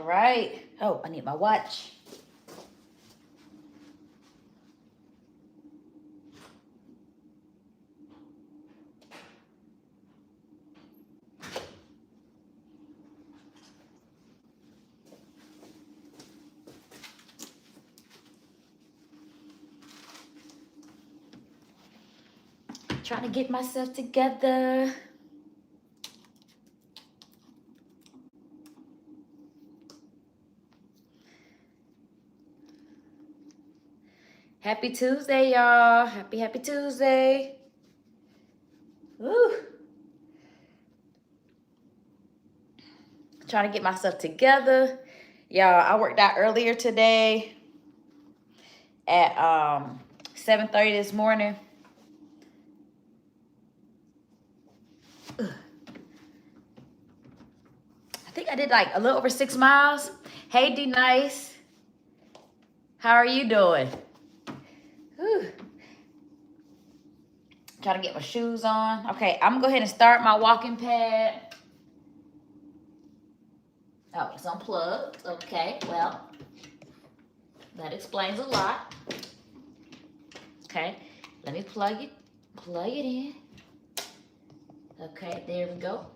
All right. Oh, I need my watch. Trying to get myself together. Happy Tuesday, y'all. Happy Tuesday. Woo. Trying to get myself together. Y'all, I worked out earlier today at 7:30 this morning. I think I did like a little over 6 miles. Hey, D Nice. How are you doing? Whew. Trying to get my shoes on. Okay, I'm gonna go ahead and start my walking pad. Oh, it's unplugged. Okay, well, that explains a lot. Okay, let me plug it in. Okay, there we go.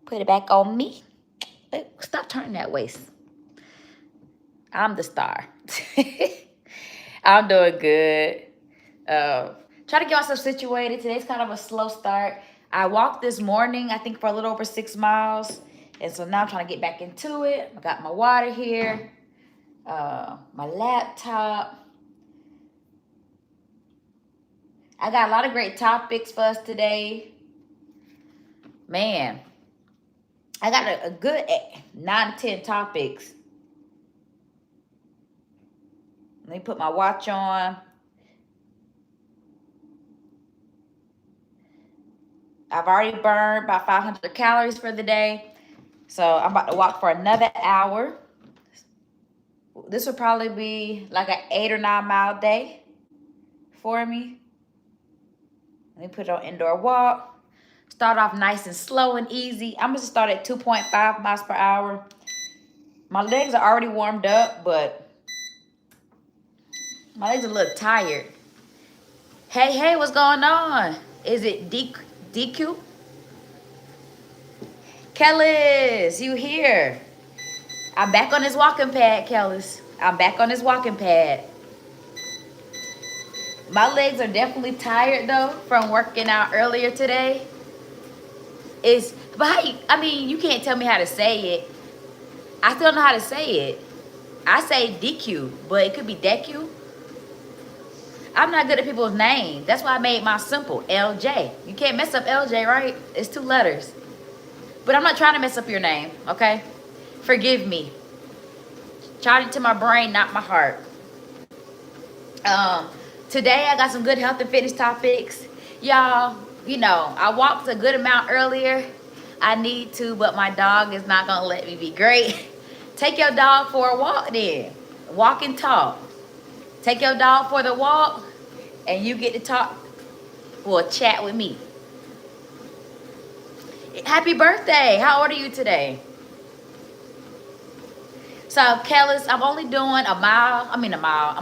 Put it back on me. Hey, stop turning that waist. I'm the star. I'm doing good. Try to get myself situated. Today's kind of a slow start. I walked this morning, I think for a little over 6 miles. And so now I'm trying to get back into it. I got my water here, my laptop. I got a lot of great topics for us today. Man, I got a good 9 to 10 topics. Let me put my watch on. I've already burned about 500 calories for the day. So I'm about to walk for another hour. This will probably be like an 8 or 9 mile day for me. Let me put it on indoor walk. Start off nice and slow and easy. I'm gonna start at 2.5 miles per hour. My legs are already warmed up, but my legs are a little tired. Hey, what's going on? Is it DQ? Kellis, you here? I'm back on this walking pad, Kellis. I'm back on this walking pad. My legs are definitely tired though from working out earlier today. I mean, you can't tell me how to say it. I still know how to say it. I say DQ, but it could be DQ. I'm not good at people's names. That's why I made mine simple, LJ. You can't mess up LJ, right? It's 2 letters. But I'm not trying to mess up your name, okay? Forgive me. Charge it to my brain, not my heart. Today I got some good health and fitness topics. Y'all, you know, I walked a good amount earlier. I need to, but my dog is not gonna let me be great. Take your dog for a walk then. Walk and talk. Take your dog for the walk and you get to talk or chat with me. Happy birthday. How old are you today? So, Kellis, I'm only doing a mile. I'm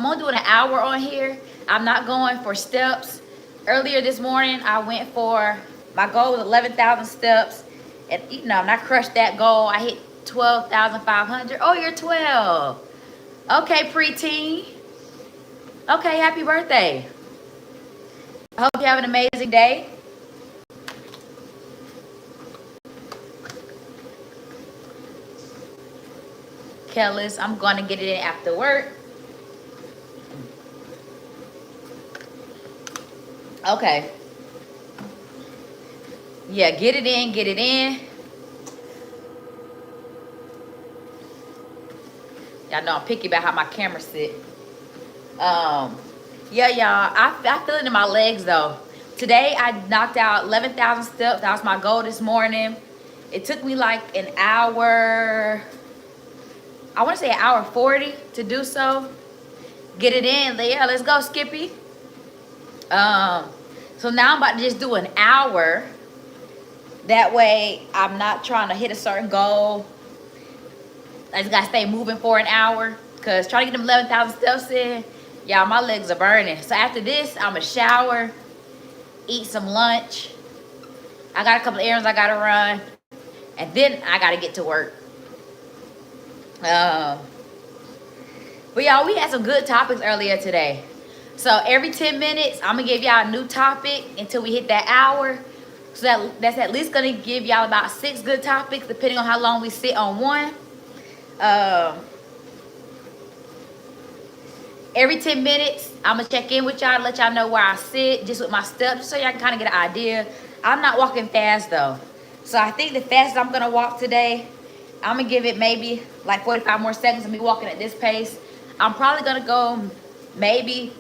only doing an hour on here. I'm not going for steps. Earlier this morning, I went for, my goal was 11,000 steps. And, you know, and I crushed that goal. I hit 12,500. Oh, you're 12. Okay, preteen. Okay, happy birthday. I hope you have an amazing day. Kellis, I'm going to get it in after work. Okay. Yeah, get it in. Y'all know I'm picky about how my camera sit. Yeah, y'all, I feel it in my legs though. Today I knocked out 11,000 steps. That was my goal this morning. It took me like an hour, I want to say an hour 40 to do so. Get it in. Yeah, let's go, Skippy. So now I'm about to just do an hour. That way I'm not trying to hit a certain goal. I just gotta stay moving for an hour. Cause trying to get them 11,000 steps in, y'all, my legs are burning. So after this, I'm gonna shower, eat some lunch. I got a couple of errands I gotta run. And then I gotta get to work. But y'all, we had some good topics earlier today. So every 10 minutes, I'm gonna give y'all a new topic until we hit that hour. So that's at least gonna give y'all about 6 good topics, depending on how long we sit on one. Every 10 minutes, I'm gonna check in with y'all to let y'all know where I sit, just with my steps, so y'all can kind of get an idea. I'm not walking fast though. So I think the fastest I'm gonna walk today, I'm gonna give it maybe like 45 more seconds of me walking at this pace. I'm probably gonna go maybe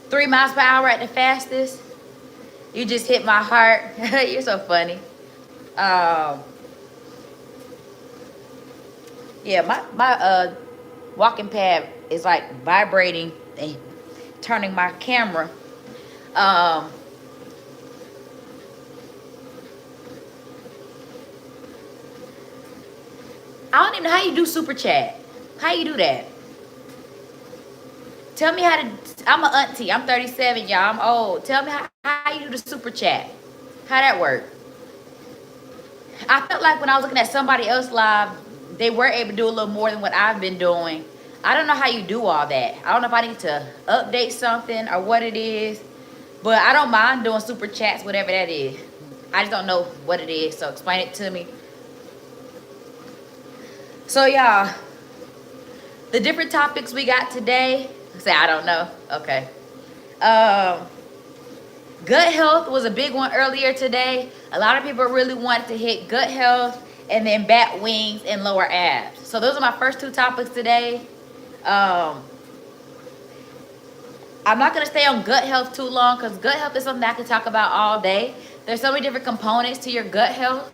3 miles per hour at the fastest. You just hit my heart. You're so funny. Yeah, my walking pad is like vibrating and turning my camera. I don't even know how you do super chat. How you do that? Tell me how to. I'm an auntie. I'm 37, y'all. I'm old. Tell me how you do the super chat. How that work? I felt like when I was looking at somebody else live, they were able to do a little more than what I've been doing. I don't know how you do all that. I don't know if I need to update something or what it is. But I don't mind doing super chats, whatever that is. I just don't know what it is. So explain it to me. So y'all, the different topics we got today. Say I don't know. Okay. Gut health was a big one earlier today. A lot of people really wanted to hit gut health and then bat wings and lower abs. So those are my first 2 topics today. I'm not going to stay on gut health too long because gut health is something I can talk about all day. There's so many different components to your gut health,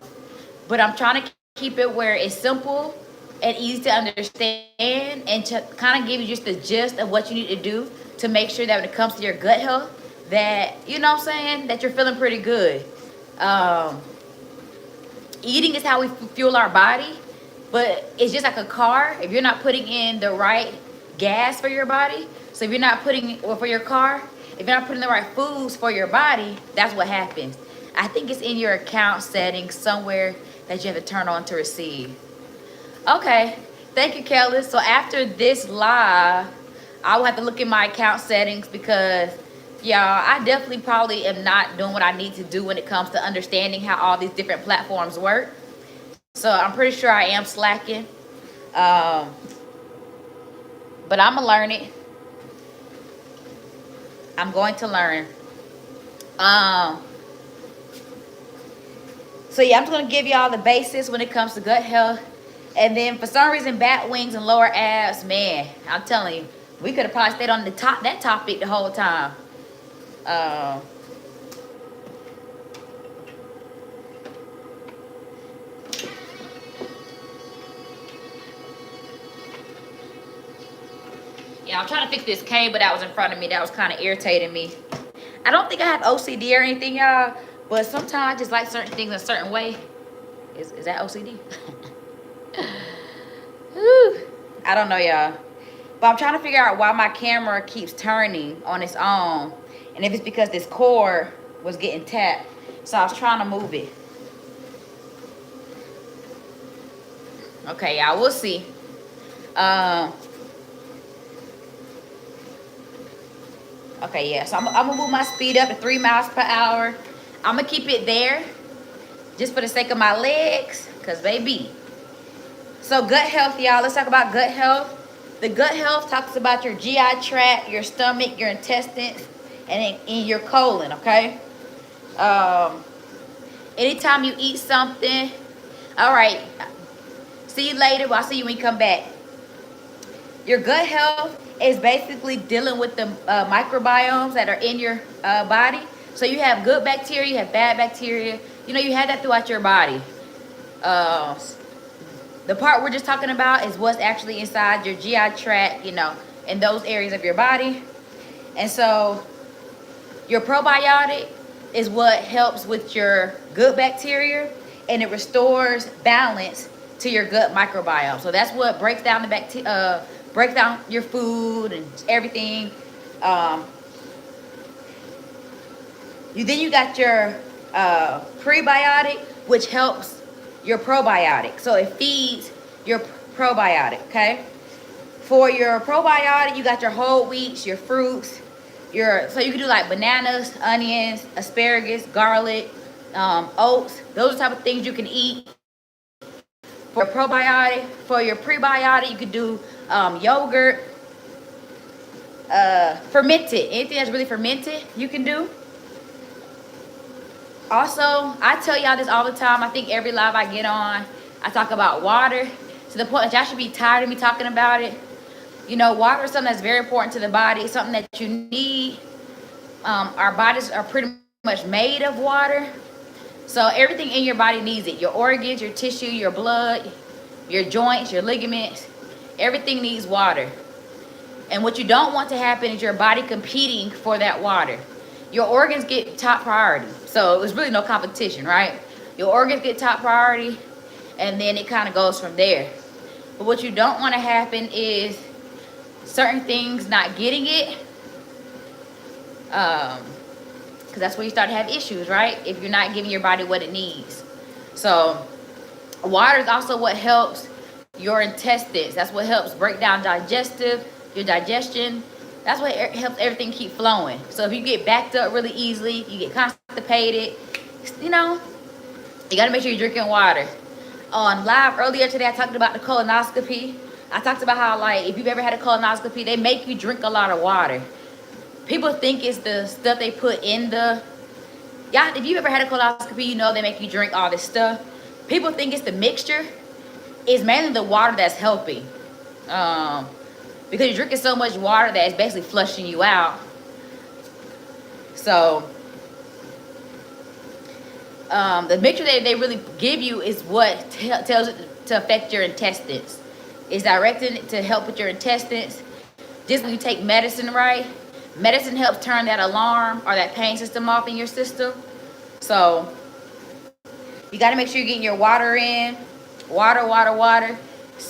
but I'm trying to keep it where it's simple and easy to understand and to kind of give you just the gist of what you need to do to make sure that when it comes to your gut health, that, you know what I'm saying, that you're feeling pretty good. Eating is how we fuel our body, but it's just like a car. If you're not putting in the right gas for your body, so if you're not putting, or for your car, if you're not putting the right foods for your body, that's what happens. I think it's in your account settings somewhere that you have to turn on to receive. Okay, thank you, Kelly. So after this live, I will have to look at my account settings because, y'all, I definitely probably am not doing what I need to do when it comes to understanding how all these different platforms work. So I'm pretty sure I am slacking. But I'm going to learn it. I'm going to learn. So yeah, I'm just going to give y'all the basics when it comes to gut health. And then for some reason, bat wings and lower abs, man, I'm telling you, we could have probably stayed on that topic the whole time. Yeah, I'm trying to fix this cable that was in front of me that was kind of irritating me. I don't think I have OCD or anything, y'all, but sometimes I just like certain things a certain way. Is that OCD? I don't know, y'all. But I'm trying to figure out why my camera keeps turning on its own. And if it's because this cord was getting tapped. So I was trying to move it. Okay, y'all, we'll see. Okay, yeah, so I'm gonna move my speed up to 3 miles per hour. I'm gonna keep it there just for the sake of my legs, because baby. So gut health, y'all, let's talk about gut health. The gut health talks about your GI tract, your stomach, your intestines, and in your colon, okay? Anytime you eat something, all right, see you later. Well, I'll see you when you come back. Your gut health is basically dealing with the microbiomes that are in your body. So you have good bacteria, you have bad bacteria. You know, you have that throughout your body. The part we're just talking about is what's actually inside your GI tract, you know, in those areas of your body. And so your probiotic is what helps with your good bacteria, and it restores balance to your gut microbiome. So that's what breaks down the bacteria, breaks down your food and everything. Um, you got your prebiotic, which helps your probiotic. So it feeds your probiotic. Okay. For your probiotic, you got your whole wheats, your fruits, so you can do like bananas, onions, asparagus, garlic, oats. Those are the type of things you can eat for probiotic. For your prebiotic, you could do yogurt, fermented. Anything that's really fermented, you can do. Also, I tell y'all this all the time. I think every live I get on, I talk about water to the point that y'all should be tired of me talking about it. You know, water is something that's very important to the body. It's something that you need. Our bodies are pretty much made of water. So everything in your body needs it. Your organs, your tissue, your blood, your joints, your ligaments. Everything needs water. And what you don't want to happen is your body competing for that water. Your organs get top priority. So there's really no competition, right? Your organs get top priority, and then it kind of goes from there. But what you don't want to happen is certain things not getting it. Because that's where you start to have issues, right? If you're not giving your body what it needs. So water is also what helps your intestines. That's what helps break down your digestion. That's what helps everything keep flowing. So if you get backed up really easily, you get constipated, you know, you got to make sure you're drinking water. On live earlier today, I talked about the colonoscopy. I talked about how, like, if you've ever had a colonoscopy, they make you drink a lot of water. People think it's the stuff they put in if you ever had a colonoscopy, you know they make you drink all this stuff. People think it's the mixture. It's mainly the water that's helping. Because you're drinking so much water that it's basically flushing you out. So the mixture that they really give you is what tells it to affect your intestines. It's directed to help with your intestines. Just when you take medicine, right? Medicine helps turn that alarm or that pain system off in your system. So you got to make sure you're getting your water in. Water.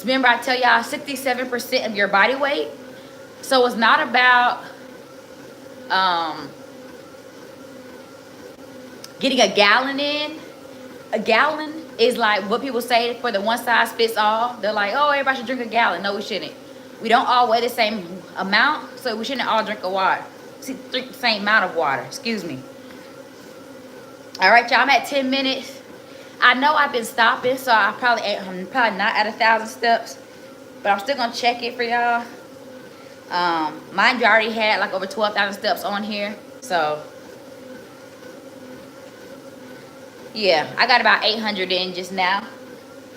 Remember, I tell y'all 67% of your body weight. So it's not about getting a gallon in. A gallon is like what people say for the one size fits all. They're like, oh, everybody should drink a gallon. No, we shouldn't. We don't all weigh the same amount, so we shouldn't all drink drink the same amount of water. Excuse me. All right, y'all, I'm at 10 minutes. I know I've been stopping, so I'm probably not at 1,000 steps, but I'm still gonna check it for y'all. Mind you, I already had like over 12,000 steps on here, so yeah, I got about 800 in just now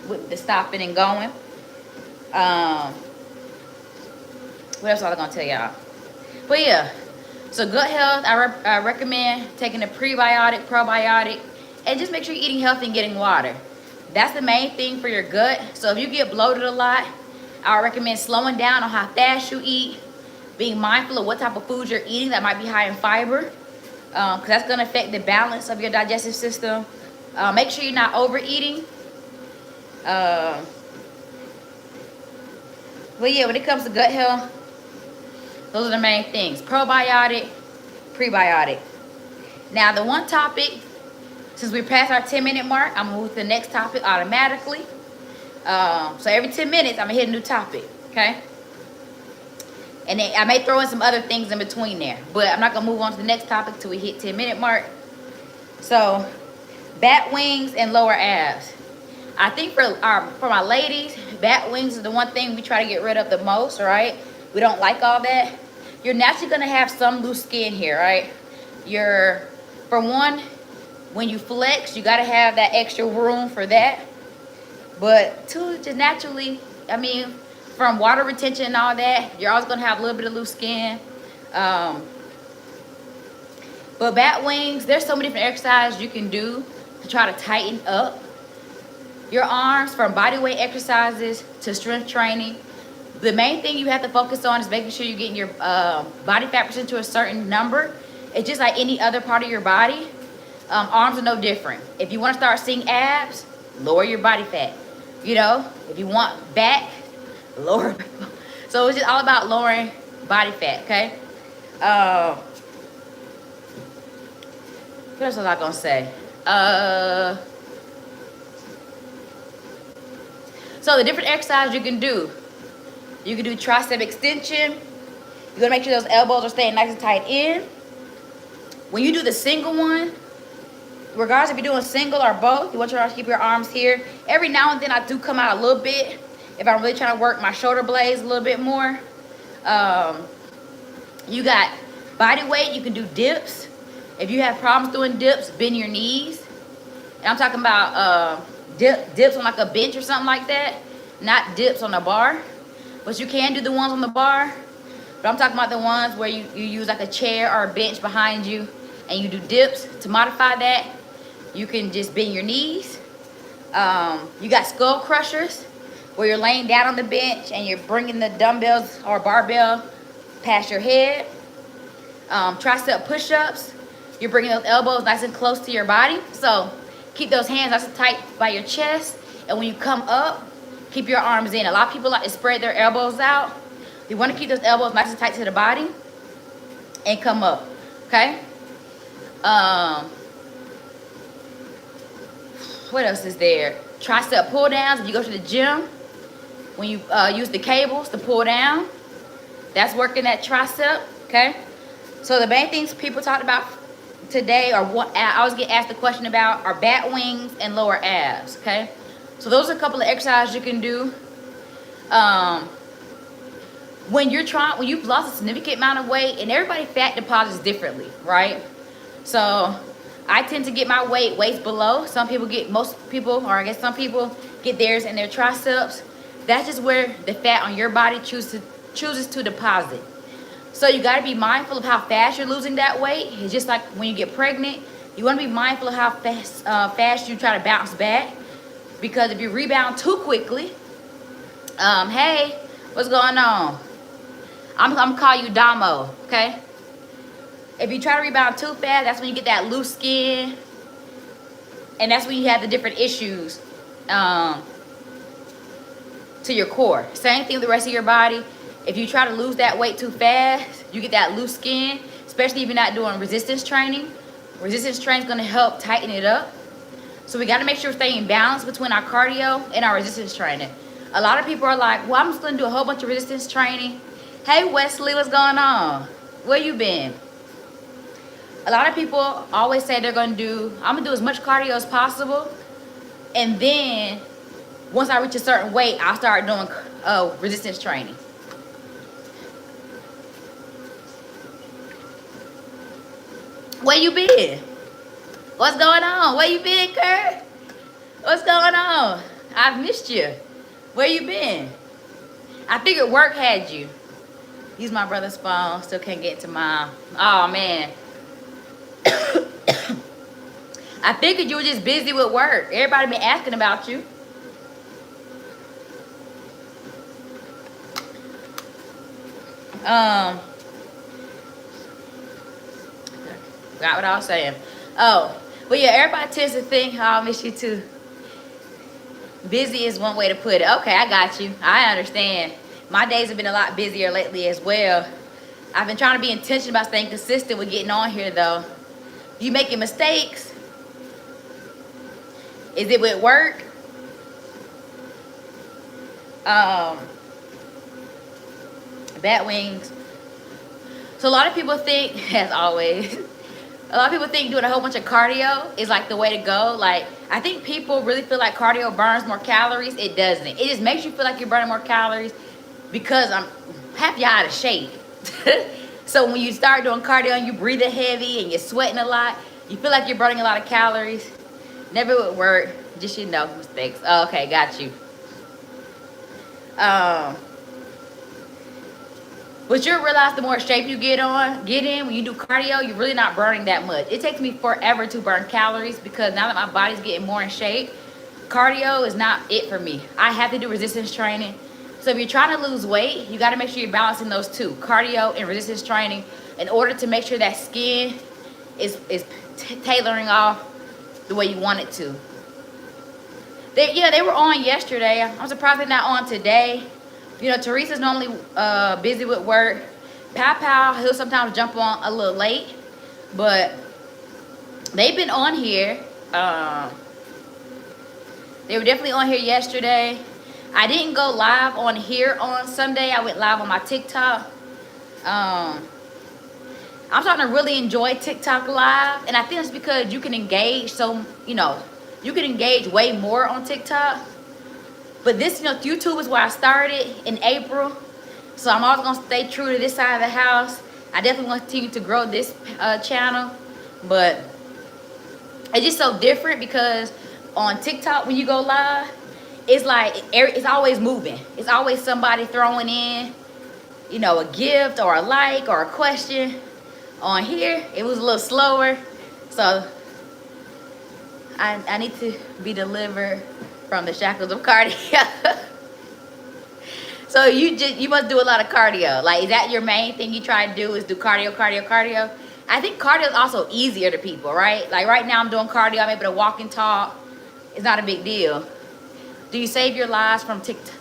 with the stopping and going. What else was I gonna tell y'all? But yeah, so gut health, I recommend taking a prebiotic, probiotic, and just make sure you're eating healthy and getting water. That's the main thing for your gut. So if you get bloated a lot, I recommend slowing down on how fast you eat, being mindful of what type of food you're eating that might be high in fiber, because that's going to affect the balance of your digestive system. Make sure you're not overeating. But yeah, when it comes to gut health, those are the main things. Probiotic, prebiotic. Now, the one topic, since we passed our 10-minute mark, I'm going to move to the next topic automatically. So every 10 minutes, I'm going to hit a new topic, okay? And then I may throw in some other things in between there. But I'm not going to move on to the next topic till we hit 10-minute mark. So, bat wings and lower abs. I think for my ladies, bat wings is the one thing we try to get rid of the most, right? We don't like all that. You're naturally going to have some loose skin here, right? For one, when you flex, you got to have that extra room for that. But two, just naturally, I mean, from water retention and all that, you're always going to have a little bit of loose skin. But bat wings, there's so many different exercises you can do to try to tighten up your arms, from body weight exercises to strength training. The main thing you have to focus on is making sure you're getting your body fat percent to a certain number. It's just like any other part of your body. Arms are no different. If you want to start seeing abs, lower your body fat. You know, if you want back, lower. So it's just all about lowering body fat, okay? What else was I gonna say? So the different exercises you can do. You can do tricep extension. You're gonna make sure those elbows are staying nice and tight in. When you do the single one, regardless if you're doing single or both, you want to keep your arms here. Every now and then I do come out a little bit if I'm really trying to work my shoulder blades a little bit more. You got body weight, you can do dips. If you have problems doing dips, bend your knees. And I'm talking about dips on like a bench or something like that, not dips on a bar. But you can do the ones on the bar. But I'm talking about the ones where you use like a chair or a bench behind you and you do dips. To modify that, you can just bend your knees. You got skull crushers where you're laying down on the bench and you're bringing the dumbbells or barbell past your head. Tricep push-ups, you're bringing those elbows nice and close to your body. So keep those hands nice and tight by your chest. And when you come up, keep your arms in. A lot of people like to spread their elbows out. You want to keep those elbows nice and tight to the body and come up, okay? What else is there? Tricep pull downs. If you go to the gym, when you use the cables to pull down, that's working that tricep, okay? So the main things people talked about today are what I always get asked the question about are bat wings and lower abs, okay? So those are a couple of exercises you can do. When you've lost a significant amount of weight, and everybody fat deposits differently, right? So I tend to get my weight waist below. Some people get theirs in their triceps. That's just where the fat on your body chooses to deposit. So you got to be mindful of how fast you're losing that weight. It's just like when you get pregnant, you want to be mindful of how fast you try to bounce back. Because if you rebound too quickly, hey, what's going on? I'm gonna call you Damo, okay? If you try to rebound too fast, that's when you get that loose skin. And that's when you have the different issues to your core. Same thing with the rest of your body. If you try to lose that weight too fast, you get that loose skin, especially if you're not doing resistance training. Resistance training is gonna help tighten it up. So we gotta make sure we're staying balanced between our cardio and our resistance training. A lot of people are like, well, I'm just gonna do a whole bunch of resistance training. Hey, Wesley, what's going on? Where you been? A lot of people always say I'm gonna do as much cardio as possible. And then once I reach a certain weight, I'll start doing resistance training. Where you been? What's going on? Where you been, Kurt? What's going on? I've missed you. Where you been? I figured work had you. Use my brother's phone. Still can't get to mine. Oh, man. I figured you were just busy with work. Everybody been asking about you. Forgot what I was saying. Oh, but yeah, everybody tends to think, oh, I miss you too. Busy is one way to put it. Okay, I got you. I understand. My days have been a lot busier lately as well. I've been trying to be intentional about staying consistent with getting on here though. You making mistakes? Is it with work? Bat wings. So a lot of people think, as always, a lot of people think doing a whole bunch of cardio is like the way to go. Like, I think people really feel like cardio burns more calories. It doesn't. It just makes you feel like you're burning more calories because I'm half y'all out of shape. So when you start doing cardio and you breathing heavy and you're sweating a lot, you feel like you're burning a lot of calories. Never would work. Just, you know, mistakes. Oh, okay, got you. But you'll realize the more shape you get in, when you do cardio, you're really not burning that much. It takes me forever to burn calories because now that my body's getting more in shape, cardio is not it for me. I have to do resistance training. So if you're trying to lose weight, you got to make sure you're balancing those two, cardio and resistance training, in order to make sure that skin is tailoring off the way you want it to. They were on yesterday. I'm surprised they're not on today. You know, Teresa's normally busy with work. Pow, he'll sometimes jump on a little late, but they've been on here. They were definitely on here yesterday. I didn't go live on here on Sunday. I went live on my TikTok. I'm starting to really enjoy TikTok live, and I think it's because you can engage. So you can engage way more on TikTok. But this, YouTube is where I started in April. So I'm always gonna stay true to this side of the house. I definitely want to continue to grow this channel, but it's just so different because on TikTok when you go live, it's like it's always moving. It's always somebody throwing in, a gift or a like or a question. On here, it was a little slower, so I need to be delivered from the shackles of cardio. So you must do a lot of cardio. Like, is that your main thing you try to do, is do cardio? I think cardio is also easier to people, right? Like right now I'm doing cardio, I'm able to walk and talk. It's not a big deal. Do you save your lives from TikTok?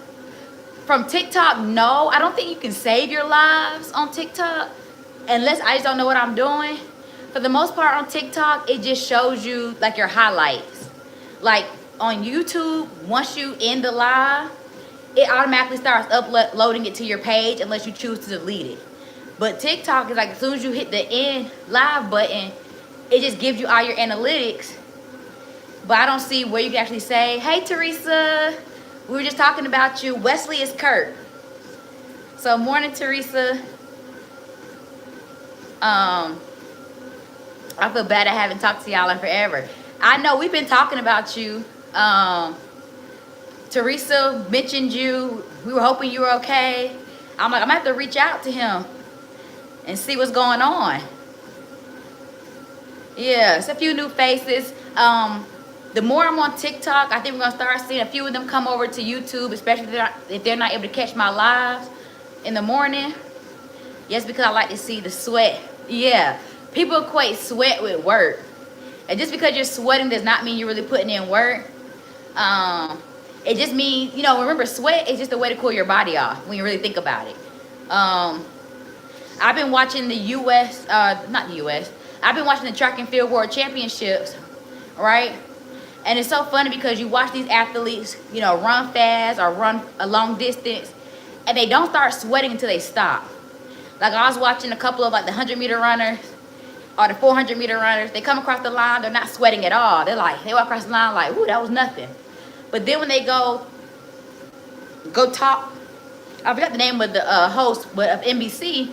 From TikTok, no. I don't think you can save your lives on TikTok unless I just don't know what I'm doing. For the most part on TikTok, it just shows you like your highlights. Like on YouTube, once you end the live, it automatically starts uploading it to your page unless you choose to delete it. But TikTok is like, as soon as you hit the end live button, it just gives you all your analytics. But I don't see where you can actually say, hey Teresa, we were just talking about you. Wesley is Kurt. So morning, Teresa. I feel bad I haven't talked to y'all in forever. I know we've been talking about you. Teresa mentioned you. We were hoping you were okay. I'm like, I'm gonna have to reach out to him and see what's going on. Yeah, it's a few new faces. The more I'm on TikTok, I think we're gonna start seeing a few of them come over to YouTube, especially if they're not able to catch my lives in the morning. Yes, because I like to see the sweat. Yeah, people equate sweat with work. And just because you're sweating does not mean you're really putting in work. It just means, remember, sweat is just a way to cool your body off when you really think about it. I've been watching the I've been watching the track and field world championships, right? And it's so funny because you watch these athletes, run fast or run a long distance, and they don't start sweating until they stop. Like I was watching a couple of like the 100-meter runners or the 400-meter runners. They come across the line, they're not sweating at all. They walk across the line like, ooh, that was nothing. But then when they go talk, I forgot the name of the host, but of NBC,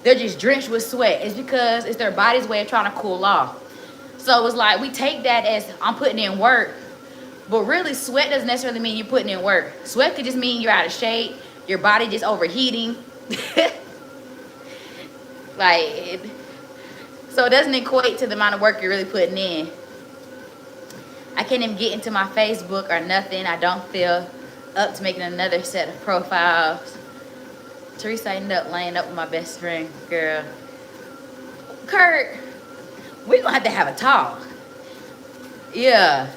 they're just drenched with sweat. It's because it's their body's way of trying to cool off. So it's like we take that as I'm putting in work, but really sweat doesn't necessarily mean you're putting in work. Sweat could just mean you're out of shape, your body just overheating. So it doesn't equate to the amount of work you're really putting in. I can't even get into my Facebook or nothing. I don't feel up to making another set of profiles. Teresa ended up laying up with my best friend, girl. Kurt, we're gonna have to have a talk. Yeah.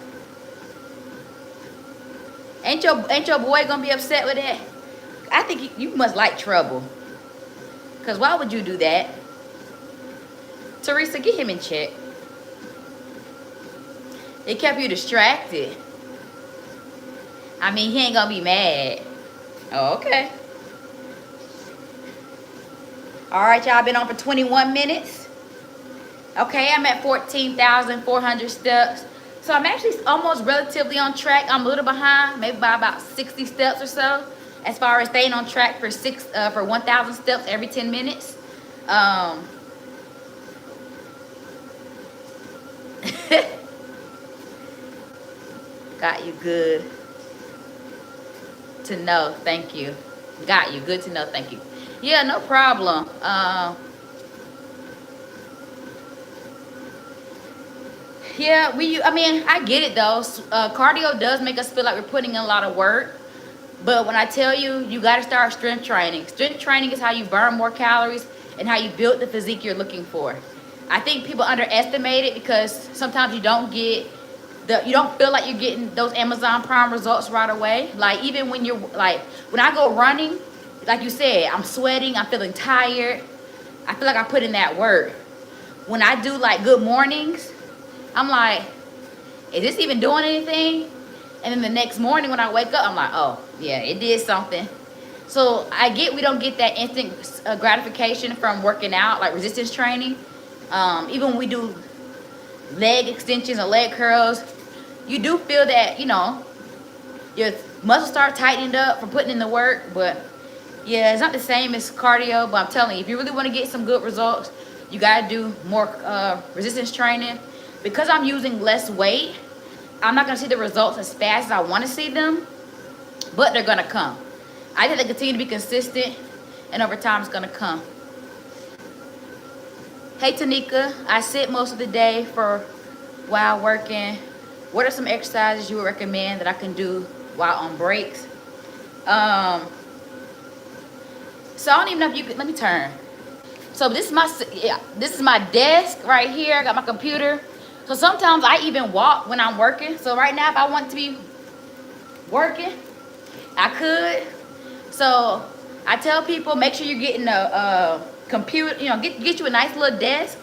Ain't your boy gonna be upset with that? I think you must like trouble. Cause why would you do that? Teresa, get him in check. It kept you distracted. I mean, he ain't gonna be mad. Oh, okay. All right, y'all, been on for 21 minutes. Okay, I'm at 14,400 steps. So I'm actually almost relatively on track. I'm a little behind, maybe by about 60 steps or so, as far as staying on track for 1,000 steps every 10 minutes. Got you, good to know, thank you. Got you, good to know, thank you. Yeah, no problem. Yeah, I mean, I get it though. Cardio does make us feel like we're putting in a lot of work. But when I tell you, you got to start strength training. Strength training is how you burn more calories and how you build the physique you're looking for. I think people underestimate it because sometimes you don't feel like you're getting those Amazon Prime results right away. Like even when you're like, when I go running, like you said, I'm sweating, I'm feeling tired. I feel like I put in that work. When I do like good mornings, I'm like, is this even doing anything? And then the next morning when I wake up, I'm like, oh, yeah, it did something. So I get we don't get that instant gratification from working out, like resistance training. Even when we do leg extensions or leg curls, you do feel that, you know, your muscles start tightening up from putting in the work. But yeah, it's not the same as cardio. But I'm telling you, if you really want to get some good results, you got to do more resistance training. Because I'm using less weight, I'm not going to see the results as fast as I want to see them, but they're going to come. I just have to continue to be consistent, and over time it's going to come. Hey, Tanika, I sit most of the day while working. What are some exercises you would recommend that I can do while on breaks? So I don't even know if you could, let me turn. So this is my desk right here. I got my computer. So sometimes I even walk when I'm working. So right now, if I want to be working, I could. So I tell people, make sure you're getting a computer, you know, get you a nice little desk.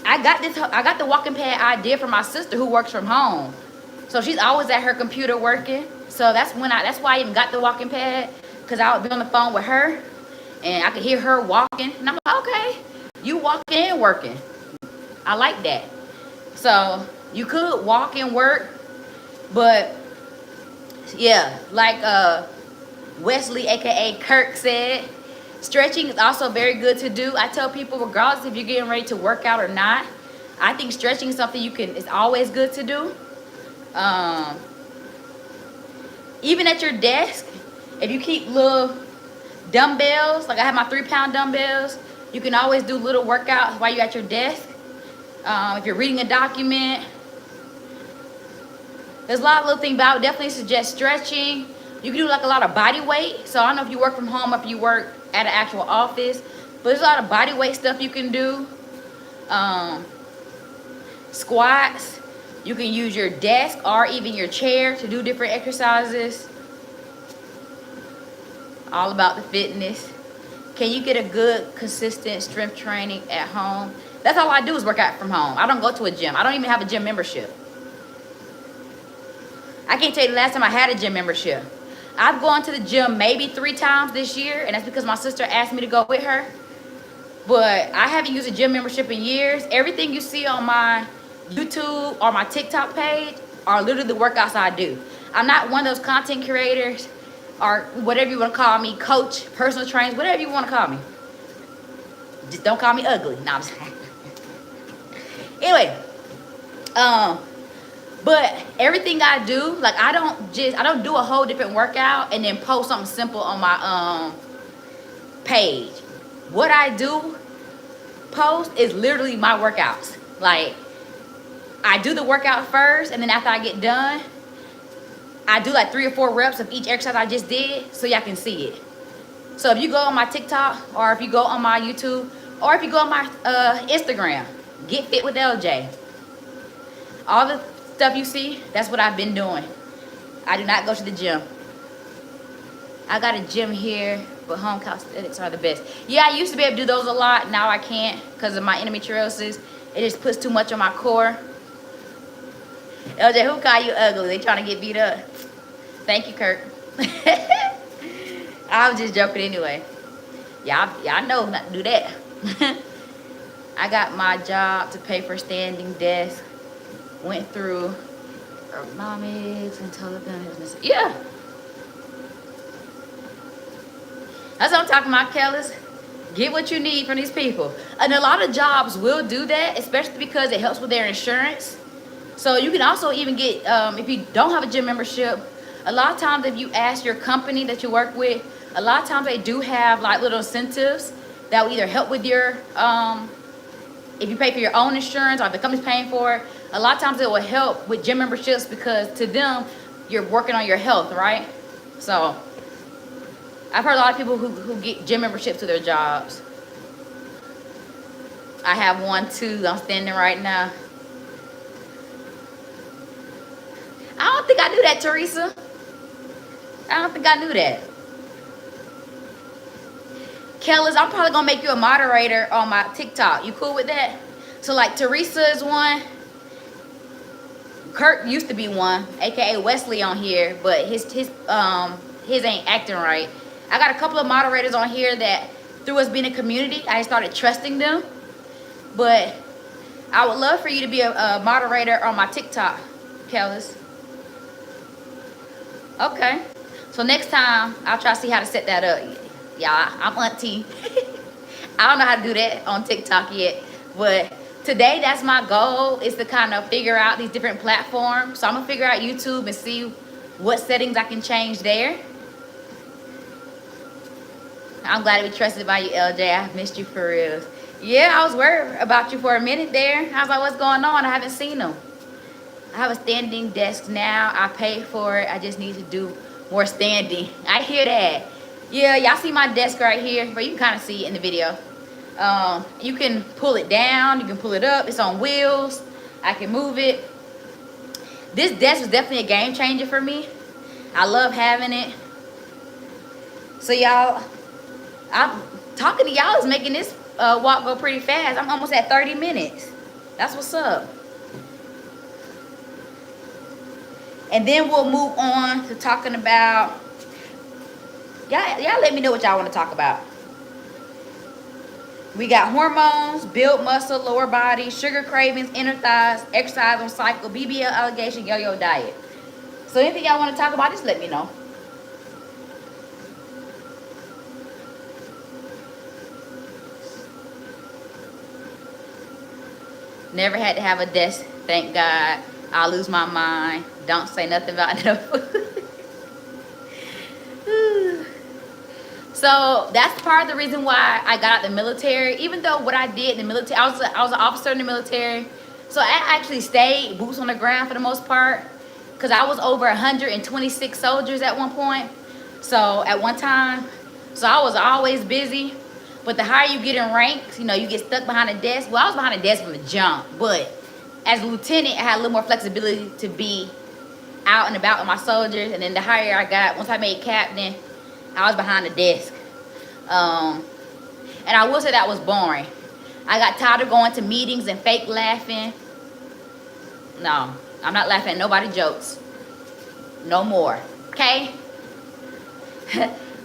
I got the walking pad idea from my sister who works from home. So she's always at her computer working. So that's why I even got the walking pad, because I would be on the phone with her and I could hear her walking. And I'm like, okay, you walking and working. I like that. So you could walk and work, but yeah, like Wesley, aka Kirk, said, stretching is also very good to do. I tell people, regardless if you're getting ready to work out or not, I think stretching is something it's always good to do. Even at your desk, if you keep little dumbbells, like I have my 3-pound dumbbells, you can always do little workouts while you're at your desk. If you're reading a document, there's a lot of little things, but I would definitely suggest stretching. You can do like a lot of body weight. So I don't know if you work from home or if you work at an actual office, but there's a lot of body weight stuff you can do. Squats. You can use your desk or even your chair to do different exercises. All about the fitness. Can you get a good, consistent strength training at home? That's all I do is work out from home. I don't go to a gym. I don't even have a gym membership. I can't tell you the last time I had a gym membership. I've gone to the gym maybe 3 times this year, and that's because my sister asked me to go with her. But I haven't used a gym membership in years. Everything you see on my YouTube or my TikTok page are literally the workouts I do. I'm not one of those content creators or whatever you want to call me, coach, personal trainers, whatever you want to call me. Just don't call me ugly. No, I'm just anyway, but everything I do, like I don't do a whole different workout and then post something simple on my page. What I do post is literally my workouts. Like I do the workout first, and then after I get done, I do like 3 or 4 reps of each exercise I just did so y'all can see it. So if you go on my TikTok, or if you go on my YouTube, or if you go on my Instagram, Get Fit with LJ. All the stuff you see, that's what I've been doing. I do not go to the gym. I got a gym here, but home calisthenics are the best. Yeah, I used to be able to do those a lot. Now I can't because of my endometriosis. It just puts too much on my core. LJ, who call you ugly? They trying to get beat up. Thank you, Kirk. I was just joking anyway. Y'all know not to do that. I got my job to pay for standing desk. Went through ergonomics and Taliban. Yeah. That's what I'm talking about, Kellis. Get what you need from these people. And a lot of jobs will do that, especially because it helps with their insurance. So you can also even get, if you don't have a gym membership, a lot of times if you ask your company that you work with, a lot of times they do have like little incentives that will either help with your, if you pay for your own insurance or if the company's paying for it, a lot of times it will help with gym memberships because to them, you're working on your health, right? So I've heard a lot of people who get gym memberships to their jobs. I have one too. I'm standing right now. I don't think I knew that, Teresa. I don't think I knew that. Kellis, I'm probably gonna make you a moderator on my TikTok. You cool with that? So like Teresa is one. Kurt used to be one, aka Wesley on here, but his ain't acting right. I got a couple of moderators on here that through us being a community, I started trusting them. But I would love for you to be a moderator on my TikTok, Kellis. Okay. So next time I'll try to see how to set that up. Y'all, I'm auntie. I don't know how to do that on TikTok yet, but today that's my goal, is to kind of figure out these different platforms. So I'm gonna figure out YouTube and see what settings I can change there. I'm glad to be trusted by you, LJ. I've missed you for real. Yeah, I was worried about you for a minute there. I was like, what's going on? I haven't seen them. I have a standing desk now. I paid for it. I just need to do more standing. I hear that. Yeah, y'all see my desk right here, but you can kind of see it in the video. You can pull it down, you can pull it up. It's on wheels. I can move it. This desk was definitely a game changer for me. I love having it. So y'all, I'm talking to y'all is making this walk go pretty fast. I'm almost at 30 minutes. That's what's up. And then we'll move on to talking about, y'all let me know what y'all want to talk about. We got hormones, build muscle, lower body, sugar cravings, inner thighs, exercise on cycle, BBL allegation, yo-yo diet. So anything y'all want to talk about, just let me know. Never had to have a desk, thank God. I'll lose my mind. Don't say nothing about no food. So that's part of the reason why I got out the military. Even though what I did in the military, I was an officer in the military. So I actually stayed boots on the ground for the most part, because I was over 126 soldiers at one point. So at one time, so I was always busy. But the higher you get in ranks, you know, you get stuck behind a desk. Well, I was behind a desk from the jump, but as a lieutenant, I had a little more flexibility to be out and about with my soldiers. And then the higher I got, once I made captain, I was behind the desk. And I will say that was boring. I got tired of going to meetings and fake laughing. No, I'm not laughing at nobody's jokes. No more. Okay?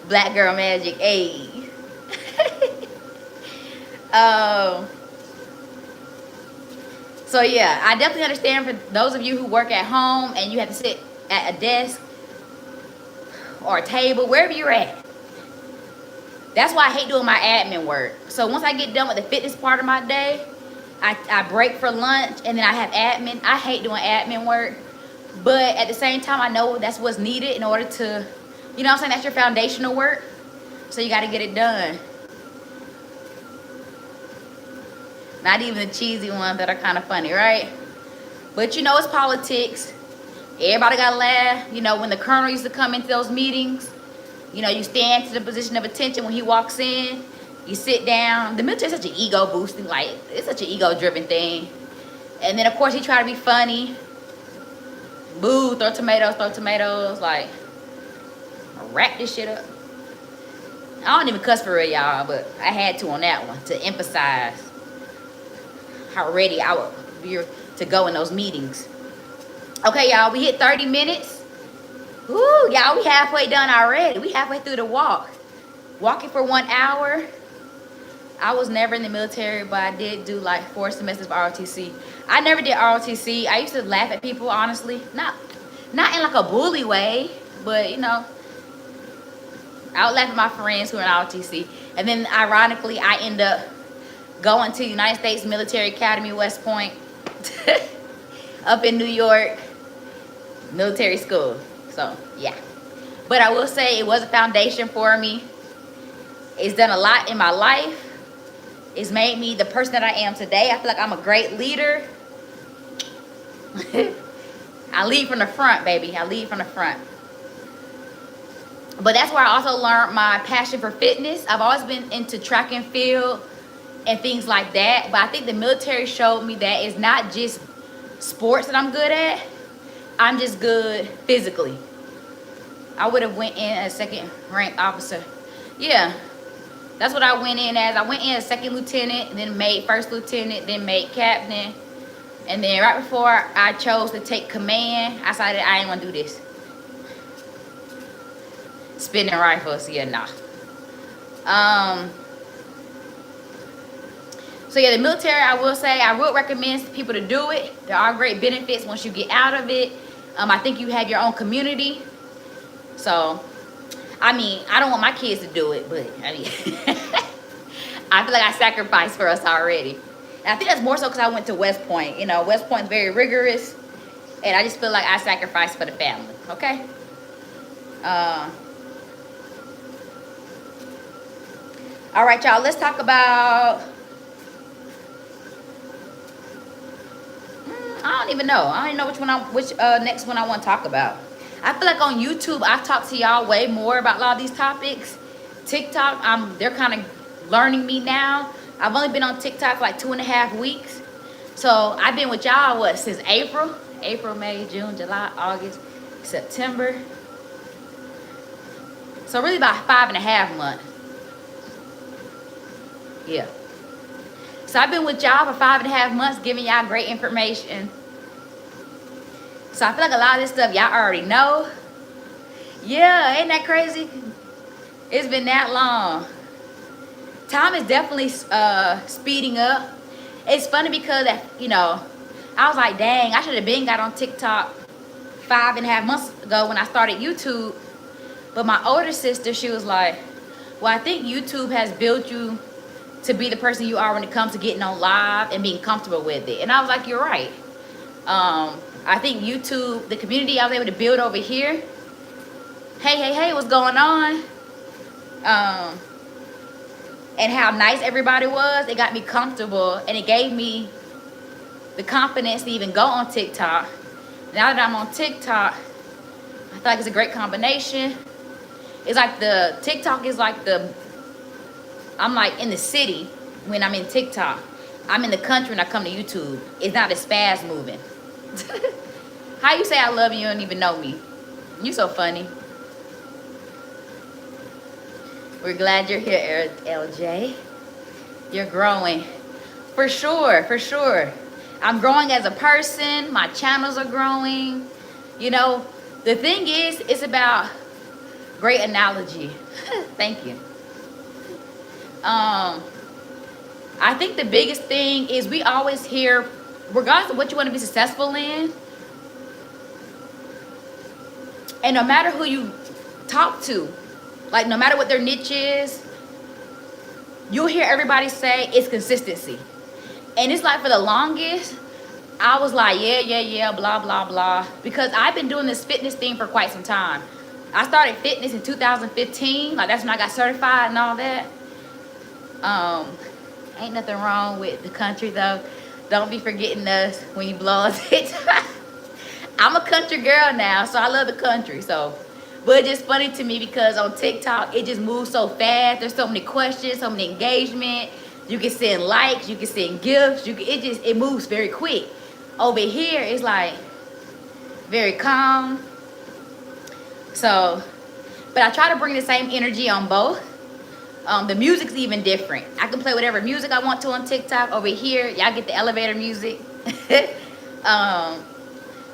Black girl magic. Ayy. So yeah, I definitely understand for those of you who work at home and you have to sit at a desk or a table, wherever you're at. That's why I hate doing my admin work. So once I get done with the fitness part of my day, I break for lunch and then I have admin. I hate doing admin work, but at the same time, I know that's what's needed in order to, you know what I'm saying, that's your foundational work. So you got to get it done. Not even the cheesy ones that are kind of funny, right? But you know, it's politics. Everybody got to laugh. You know, when the colonel used to come into those meetings, you know, you stand to the position of attention when he walks in. You sit down. The military is such an ego boosting, like, it's such an ego driven thing. And then, of course, he try to be funny. Boo, throw tomatoes. Like, wrap this shit up. I don't even cuss for real, y'all, but I had to on that one to emphasize how ready I would be to go in those meetings. Okay, y'all, we hit 30 minutes. Woo, y'all, we halfway done already. We halfway through the walk. Walking for 1 hour. I was never in the military, but I did do like 4 semesters of ROTC. I never did ROTC. I used to laugh at people, honestly. Not in like a bully way, but you know, I would laugh at my friends who are in ROTC. And then ironically, I end up going to United States Military Academy, West Point, up in New York, military school. So, yeah. But I will say it was a foundation for me. It's done a lot in my life. It's made me the person that I am today. I feel like I'm a great leader. I lead from the front, baby. I lead from the front. But that's where I also learned my passion for fitness. I've always been into track and field and things like that. But I think the military showed me that it's not just sports that I'm good at. I'm just good physically. I would have went in as second rank officer. Yeah, that's what I went in as. I went in as second lieutenant, then made first lieutenant, then made captain. And then right before I chose to take command, I decided I ain't want to do this. Spinning rifles, yeah, nah. So yeah, the military, I will say, I would recommend people to do it. There are great benefits once you get out of it. I think you have your own community. So, I mean, I don't want my kids to do it, but I mean, I feel like I sacrificed for us already. And I think that's more so because I went to West Point. You know, West Point's very rigorous, and I just feel like I sacrificed for the family. Okay. All right, y'all. Let's talk about. I don't even know. I don't even know which next one I want to talk about. I feel like on YouTube, I've talked to y'all way more about a lot of these topics. TikTok, they're kind of learning me now. I've only been on TikTok for like 2.5 weeks. So I've been with y'all, what, since April? April, May, June, July, August, September. So really about 5.5 months. Yeah. So I've been with y'all for 5.5 months, giving y'all great information. So I feel like a lot of this stuff y'all already know. Yeah, ain't that crazy? It's been that long. Time is definitely speeding up. It's funny because, you know, I was like, dang, I should have been got on TikTok 5.5 months ago when I started YouTube. But my older sister, she was like, well, I think YouTube has built you to be the person you are when it comes to getting on live and being comfortable with it. And I was like, you're right. I think YouTube, the community I was able to build over here. Hey, what's going on? And how nice everybody was, it got me comfortable, and it gave me the confidence to even go on TikTok. Now that I'm on TikTok, I feel like it's a great combination. It's like the TikTok is like I'm like in the city when I'm in TikTok. I'm in the country when I come to YouTube. It's not as fast moving. How you say I love you, you don't even know me? You so funny. We're glad you're here, LJ. You're growing. For sure, for sure. I'm growing as a person. My channels are growing. You know, the thing is, it's about great analogy. Thank you. I think the biggest thing is we always hear, regardless of what you want to be successful in, and no matter who you talk to, like no matter what their niche is, you'll hear everybody say it's consistency. And it's like for the longest, I was like, yeah, blah, blah, blah. Because I've been doing this fitness thing for quite some time. I started fitness in 2015. Like that's when I got certified and all that. Ain't nothing wrong with the country though. Don't be forgetting us when you blow us. I'm a country girl now, so I love the country. So, but it's just funny to me because on TikTok, it just moves so fast. There's so many questions, so many engagement. You can send likes, you can send gifts. It moves very quick. Over here, it's like very calm. So, but I try to bring the same energy on both. The music's even different. I can play whatever music I want to on TikTok. Over here, y'all get the elevator music.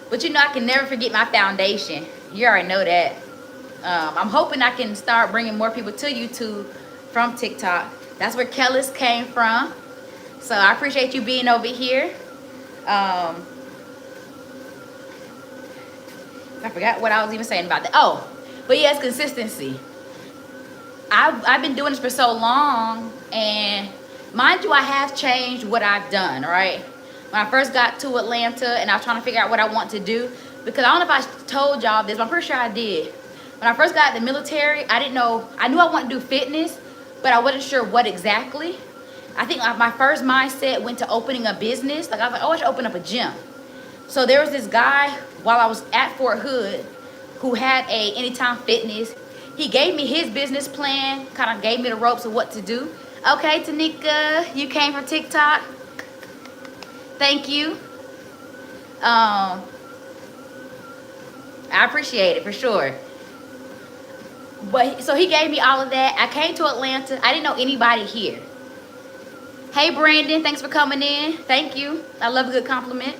But you know, I can never forget my foundation. You already know that. I'm hoping I can start bringing more people to YouTube from TikTok. That's where Kellis came from. So I appreciate you being over here. I forgot what I was even saying about that. Oh, but yes, consistency. I've been doing this for so long, and mind you, I have changed what I've done, right? When I first got to Atlanta and I was trying to figure out what I want to do, because I don't know if I told y'all this, but I'm pretty sure I did. When I first got in the military, I didn't know, I knew I wanted to do fitness, but I wasn't sure what exactly. I think my first mindset went to opening a business. Like I was like, oh, I should open up a gym. So there was this guy while I was at Fort Hood who had a Anytime Fitness. He he gave me his business plan, kind of gave me the ropes of what to do. Okay, Tanika, you came from TikTok. Thank you. I appreciate it for sure. But so he gave me all of that. I came to Atlanta. I didn't know anybody here. Hey Brandon, thanks for coming in. Thank you. I love a good compliment.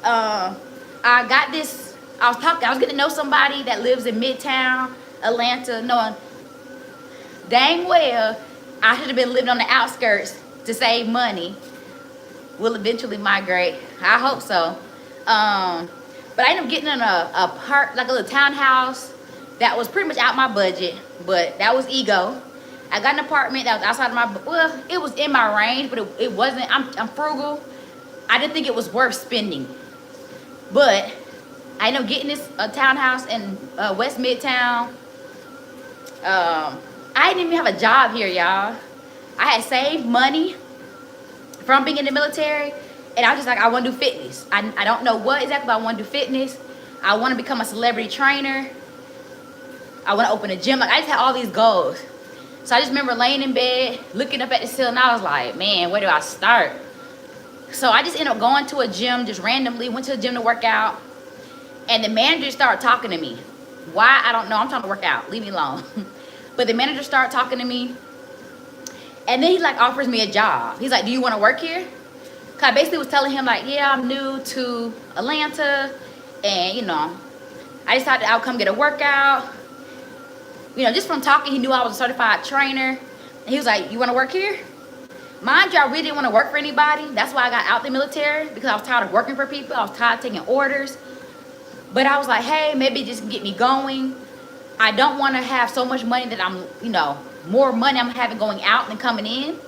I got this. I was getting to know somebody that lives in Midtown Atlanta, knowing dang well I should have been living on the outskirts to save money. We'll eventually migrate. I hope so. But I ended up getting in a part, like a little townhouse that was pretty much out my budget, but that was ego. I got an apartment that was outside of my, well, it was in my range, but it wasn't. I'm frugal. I didn't think it was worth spending. But I ended up getting this townhouse in West Midtown. I didn't even have a job here, y'all. I had saved money from being in the military, and I was just like, I want to do fitness. I don't know what exactly, but I want to do fitness. I want to become a celebrity trainer. I want to open a gym. Like, I just had all these goals. So I just remember laying in bed, looking up at the ceiling, and I was like, man, where do I start? So I just ended up going to a gym just randomly, went to the gym to work out, and the manager started talking to me. Why? I don't know. I'm trying to work out. Leave me alone. But the manager started talking to me, and then he like offers me a job. He's like, do you want to work here? Cause I basically was telling him like, yeah, I'm new to Atlanta, and you know, I decided I'll come get a workout. You know, just from talking, he knew I was a certified trainer. And he was like, you want to work here? Mind you, I really didn't want to work for anybody. That's why I got out the military, because I was tired of working for people. I was tired of taking orders. But I was like, hey, maybe just get me going. I don't want to have so much money that I'm, you know, more money I'm having going out than coming in.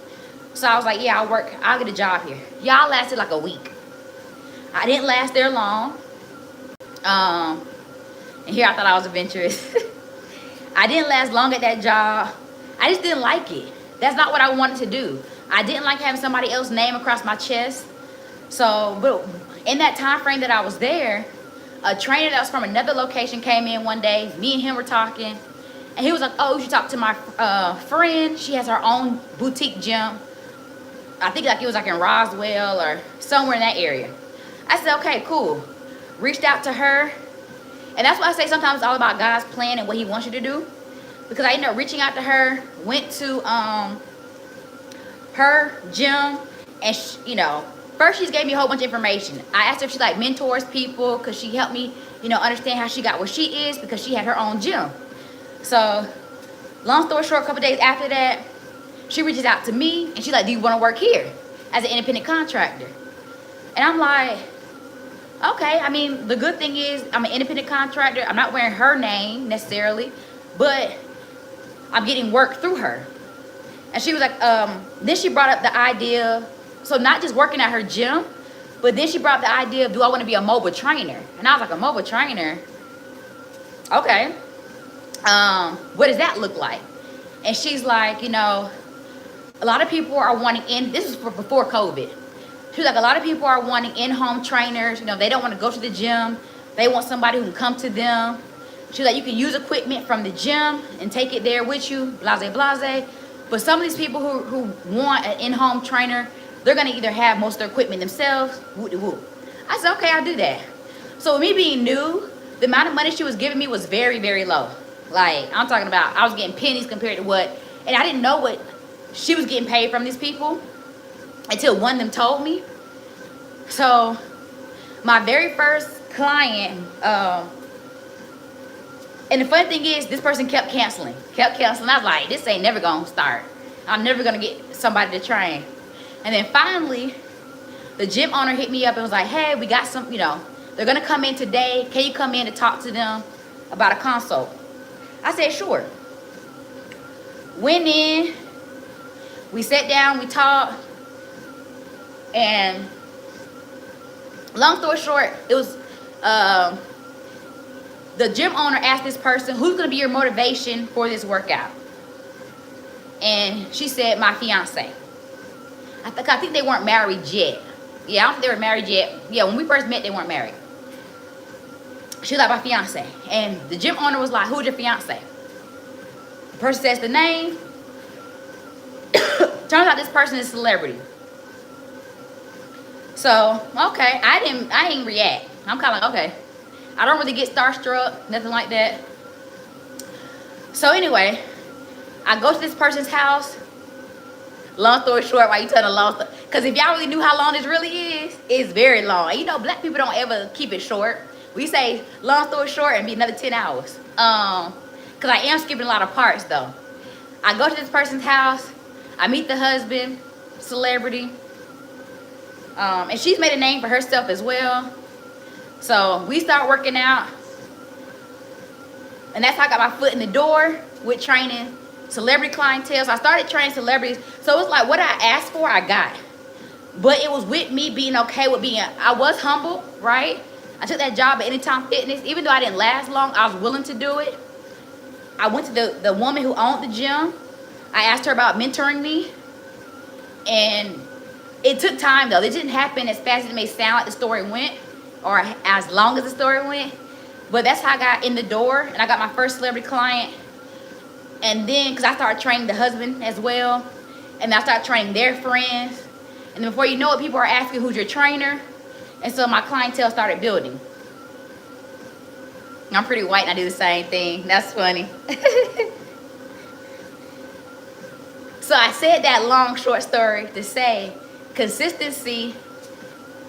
So I was like, yeah, I'll get a job here. Y'all lasted like a week. I didn't last there long. And here I thought I was adventurous. I didn't last long at that job. I just didn't like it. That's not what I wanted to do. I didn't like having somebody else's name across my chest. So, but in that time frame that I was there, a trainer that was from another location came in one day. Me and him were talking. And he was like, oh, you should talk to my friend. She has her own boutique gym. I think like it was like in Roswell or somewhere in that area. I said, okay, cool. Reached out to her. And that's why I say sometimes it's all about God's plan and what he wants you to do. Because I ended up reaching out to her, went to her gym, and you know, first she gave me a whole bunch of information. I asked her if she like mentors people, because she helped me, you know, understand how she got where she is, because she had her own gym. So, long story short, a couple days after that, she reaches out to me, and she's like, do you want to work here as an independent contractor? And I'm like, okay. I mean, the good thing is I'm an independent contractor. I'm not wearing her name necessarily, but I'm getting work through her. And she was like, then she brought up the idea, so not just working at her gym, but then she brought up the idea of, do I want to be a mobile trainer? And I was like, a mobile trainer? Okay. What does that look like? And she's like, you know, a lot of people are wanting this was before COVID. She was like, a lot of people are wanting in-home trainers. You know, they don't want to go to the gym. They want somebody who can come to them. She was like, you can use equipment from the gym and take it there with you, blase, blase. But some of these people who want an in-home trainer, they're going to either have most of their equipment themselves. Woo-de-woo. I said, okay, I'll do that. So with me being new, the amount of money she was giving me was very, very low. Like, I'm talking about, I was getting pennies compared to what, and I didn't know what she was getting paid from these people until one of them told me. So my very first client, and the funny thing is, this person kept canceling. I was like, this ain't never gonna start. I'm never gonna get somebody to train. And then finally, the gym owner hit me up and was like, hey, we got some, you know, they're gonna come in today. Can you come in to talk to them about a consult? I said, sure. Went in, we sat down, we talked, and long story short, it was, the gym owner asked this person, who's going to be your motivation for this workout? And she said, my fiance. I think they weren't married yet. Yeah, I don't think they were married yet. Yeah, when we first met, they weren't married. She was like, my fiance. And the gym owner was like, who's your fiance? person says the name. Turns out this person is a celebrity. So, okay, I didn't react. I'm kind of like, okay. I don't really get starstruck, nothing like that. So anyway, I go to this person's house. Long story short, why you telling a long story? Because if y'all really knew how long this really is, it's very long. And you know, black people don't ever keep it short. We say long story short and be another 10 hours. Because I am skipping a lot of parts though. I go to this person's house. I meet the husband, celebrity. And she's made a name for herself as well. So we start working out. And that's how I got my foot in the door with training celebrity clientele. So I started training celebrities. So it's like what I asked for, I got. But it was with me being okay with being, I was humble, right? I took that job at Anytime Fitness. Even though I didn't last long, I was willing to do it. I went to the woman who owned the gym. I asked her about mentoring me. And it took time though. It didn't happen as fast as it may sound like the story went. Or as long as the story went. But that's how I got in the door. And I got my first celebrity client. And then, because I started training the husband as well. And I started training their friends. And then before you know it, people are asking who's your trainer. And so my clientele started building. I'm pretty white and I do the same thing. That's funny. So I said that long, short story to say consistency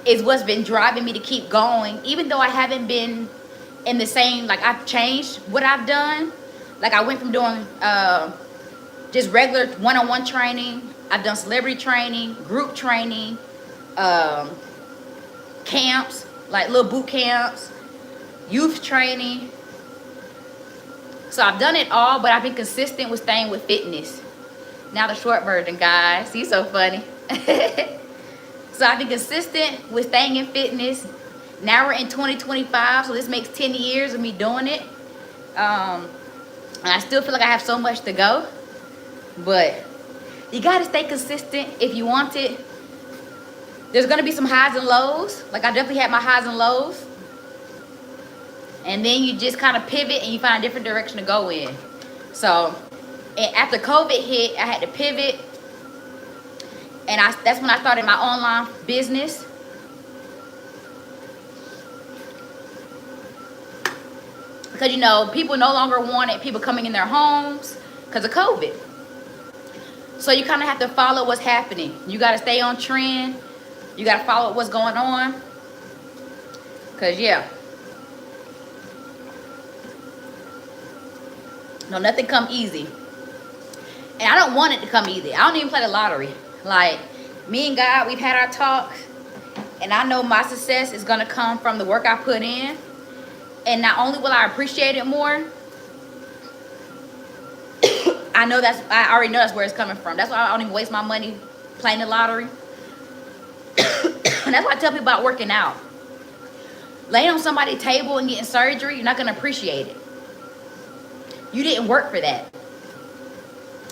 is what's been driving me to keep going. Even though I haven't been in the same, like I've changed what I've done. Like I went from doing just regular one-on-one training. I've done celebrity training, group training, camps, like little boot camps, youth training. So I've done it all, but I've been consistent with staying with fitness. Now the short version, guys. He's so funny. So I've been consistent with staying in fitness. Now we're in 2025, so this makes 10 years of me doing it. And I still feel like I have so much to go. But you got to stay consistent if you want it. There's going to be some highs and lows. Like I definitely had my highs and lows. And then you just kind of pivot and you find a different direction to go in. So and after COVID hit, I had to pivot. And that's when I started my online business. Because, you know, people no longer wanted people coming in their homes because of COVID. So you kind of have to follow what's happening. You got to stay on trend. You got to follow what's going on. Because, yeah. No, nothing come easy. And I don't want it to come easy. I don't even play the lottery. Like, me and God, we've had our talks. And I know my success is going to come from the work I put in. And not only will I appreciate it more, I already know that's where it's coming from. That's why I don't even waste my money playing the lottery. And that's why I tell people about working out. Laying on somebody's table and getting surgery, you're not going to appreciate it. You didn't work for that.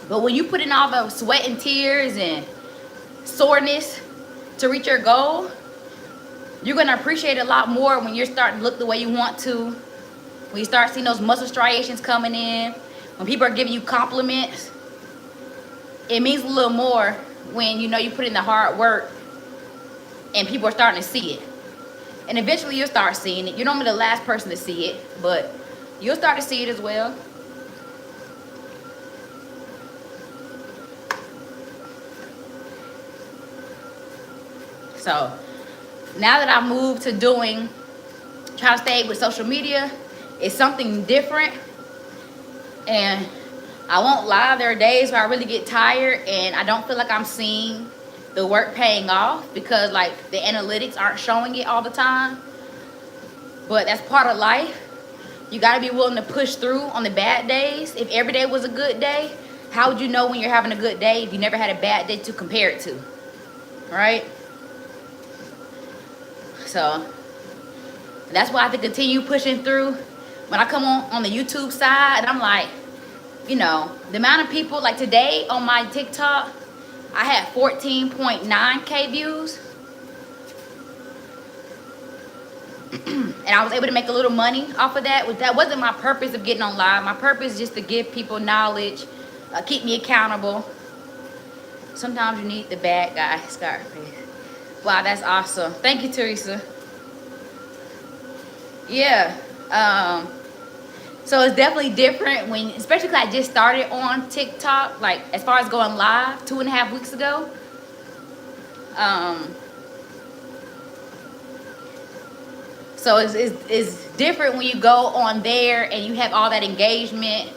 But when you put in all the sweat and tears and soreness to reach your goal, you're going to appreciate it a lot more when you're starting to look the way you want to. When you start seeing those muscle striations coming in. When people are giving you compliments. It means a little more when you know you put in the hard work and people are starting to see it. And eventually you'll start seeing it. You're not the last person to see it, but you'll start to see it as well. So now that I moved to trying to stay with social media, it's something different. And I won't lie, there are days where I really get tired and I don't feel like I'm seeing the work paying off because like the analytics aren't showing it all the time. But that's part of life. You got to be willing to push through on the bad days. If every day was a good day, how would you know when you're having a good day if you never had a bad day to compare it to? Right? So that's why I have to continue pushing through. When I come on the YouTube side, I'm like, you know, the amount of people, like today on my TikTok, I had 14.9K views. And I was able to make a little money off of that. That wasn't my purpose of getting on live. My purpose is just to give people knowledge, keep me accountable. Sometimes you need the bad guy, Scarface. Wow, that's awesome. Thank you, Teresa. Yeah. So it's definitely different when, especially because I just started on TikTok, like as far as going live 2.5 weeks ago. So it's different when you go on there and you have all that engagement.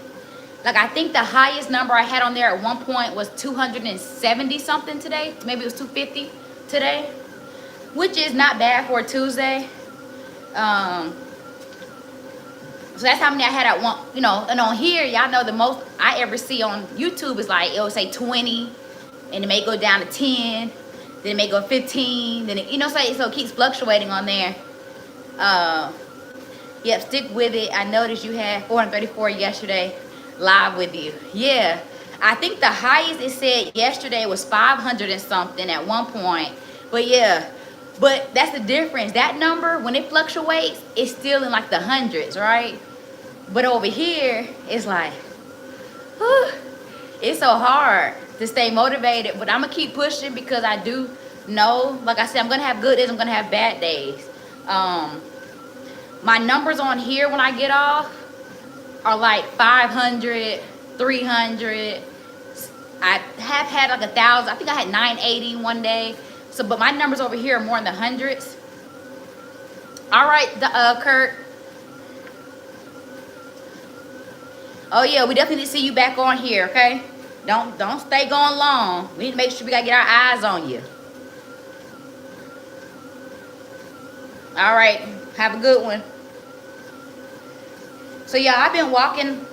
Like I think the highest number I had on there at one point was 270 something today. Maybe it was 250 today, which is not bad for a Tuesday. So that's how many I had at one, you know, and on here, y'all know the most I ever see on YouTube is like, it'll say 20, and it may go down to 10, then it may go 15, then it, you know, so it keeps fluctuating on there. Yep, stick with it. I noticed you had 434 yesterday live with you. Yeah, I think the highest it said yesterday was 500 and something at one point. But yeah, but that's the difference. That number, when it fluctuates, it's still in like the hundreds, right? But over here, it's like, whew, it's so hard to stay motivated. But I'm going to keep pushing because I do know, like I said, I'm going to have good days, I'm going to have bad days. My numbers on here when I get off are like 500, 300. I have had like 1,000. I think I had 980 one day. So, but my numbers over here are more in the hundreds. All right, Kurt. Oh yeah, we definitely need to see you back on here, okay? Don't stay going long. We need to make sure we gotta get our eyes on you. All right, have a good one. So y'all, I've been walking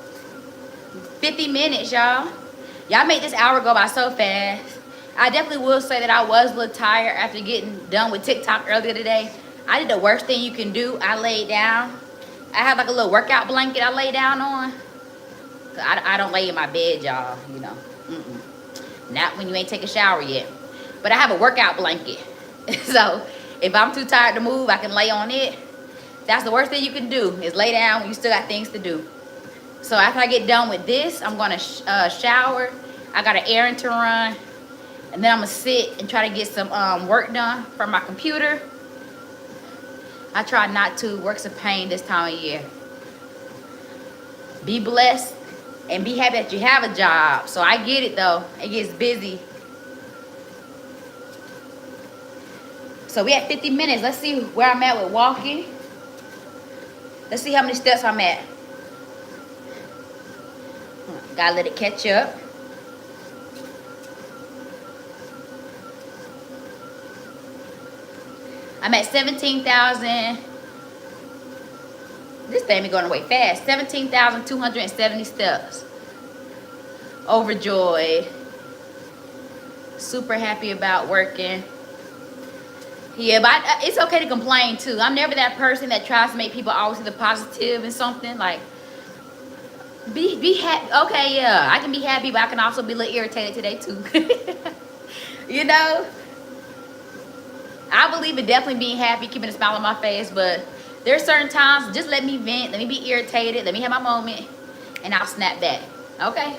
50 minutes, y'all. Y'all made this hour go by so fast. I definitely will say that I was a little tired after getting done with TikTok earlier today. I did the worst thing you can do. I laid down. I have like a little workout blanket I lay down on. I don't lay in my bed, y'all, you know. Not when you ain't take a shower yet. But I have a workout blanket. So if I'm too tired to move, I can lay on it. That's the worst thing you can do, is lay down when you still got things to do. So after I get done with this, I'm going to shower. I got an errand to run. And then I'm going to sit and try to get some work done from my computer. I try not to. Work's a pain this time of year. Be blessed and be happy that you have a job. So I get it, though. It gets busy. So we have 50 minutes. Let's see where I'm at with walking. Let's see how many steps I'm at. Gotta let it catch up. I'm at 17,000. This thing be going away fast. 17,270 steps. Overjoyed. Super happy about working. Yeah, but it's okay to complain too. I'm never that person that tries to make people always see the positive in something. Like, be happy. Okay, yeah, I can be happy, but I can also be a little irritated today too. You know? I believe in definitely being happy, keeping a smile on my face, but there's certain times, just let me vent, let me be irritated, let me have my moment, and I'll snap back. Okay?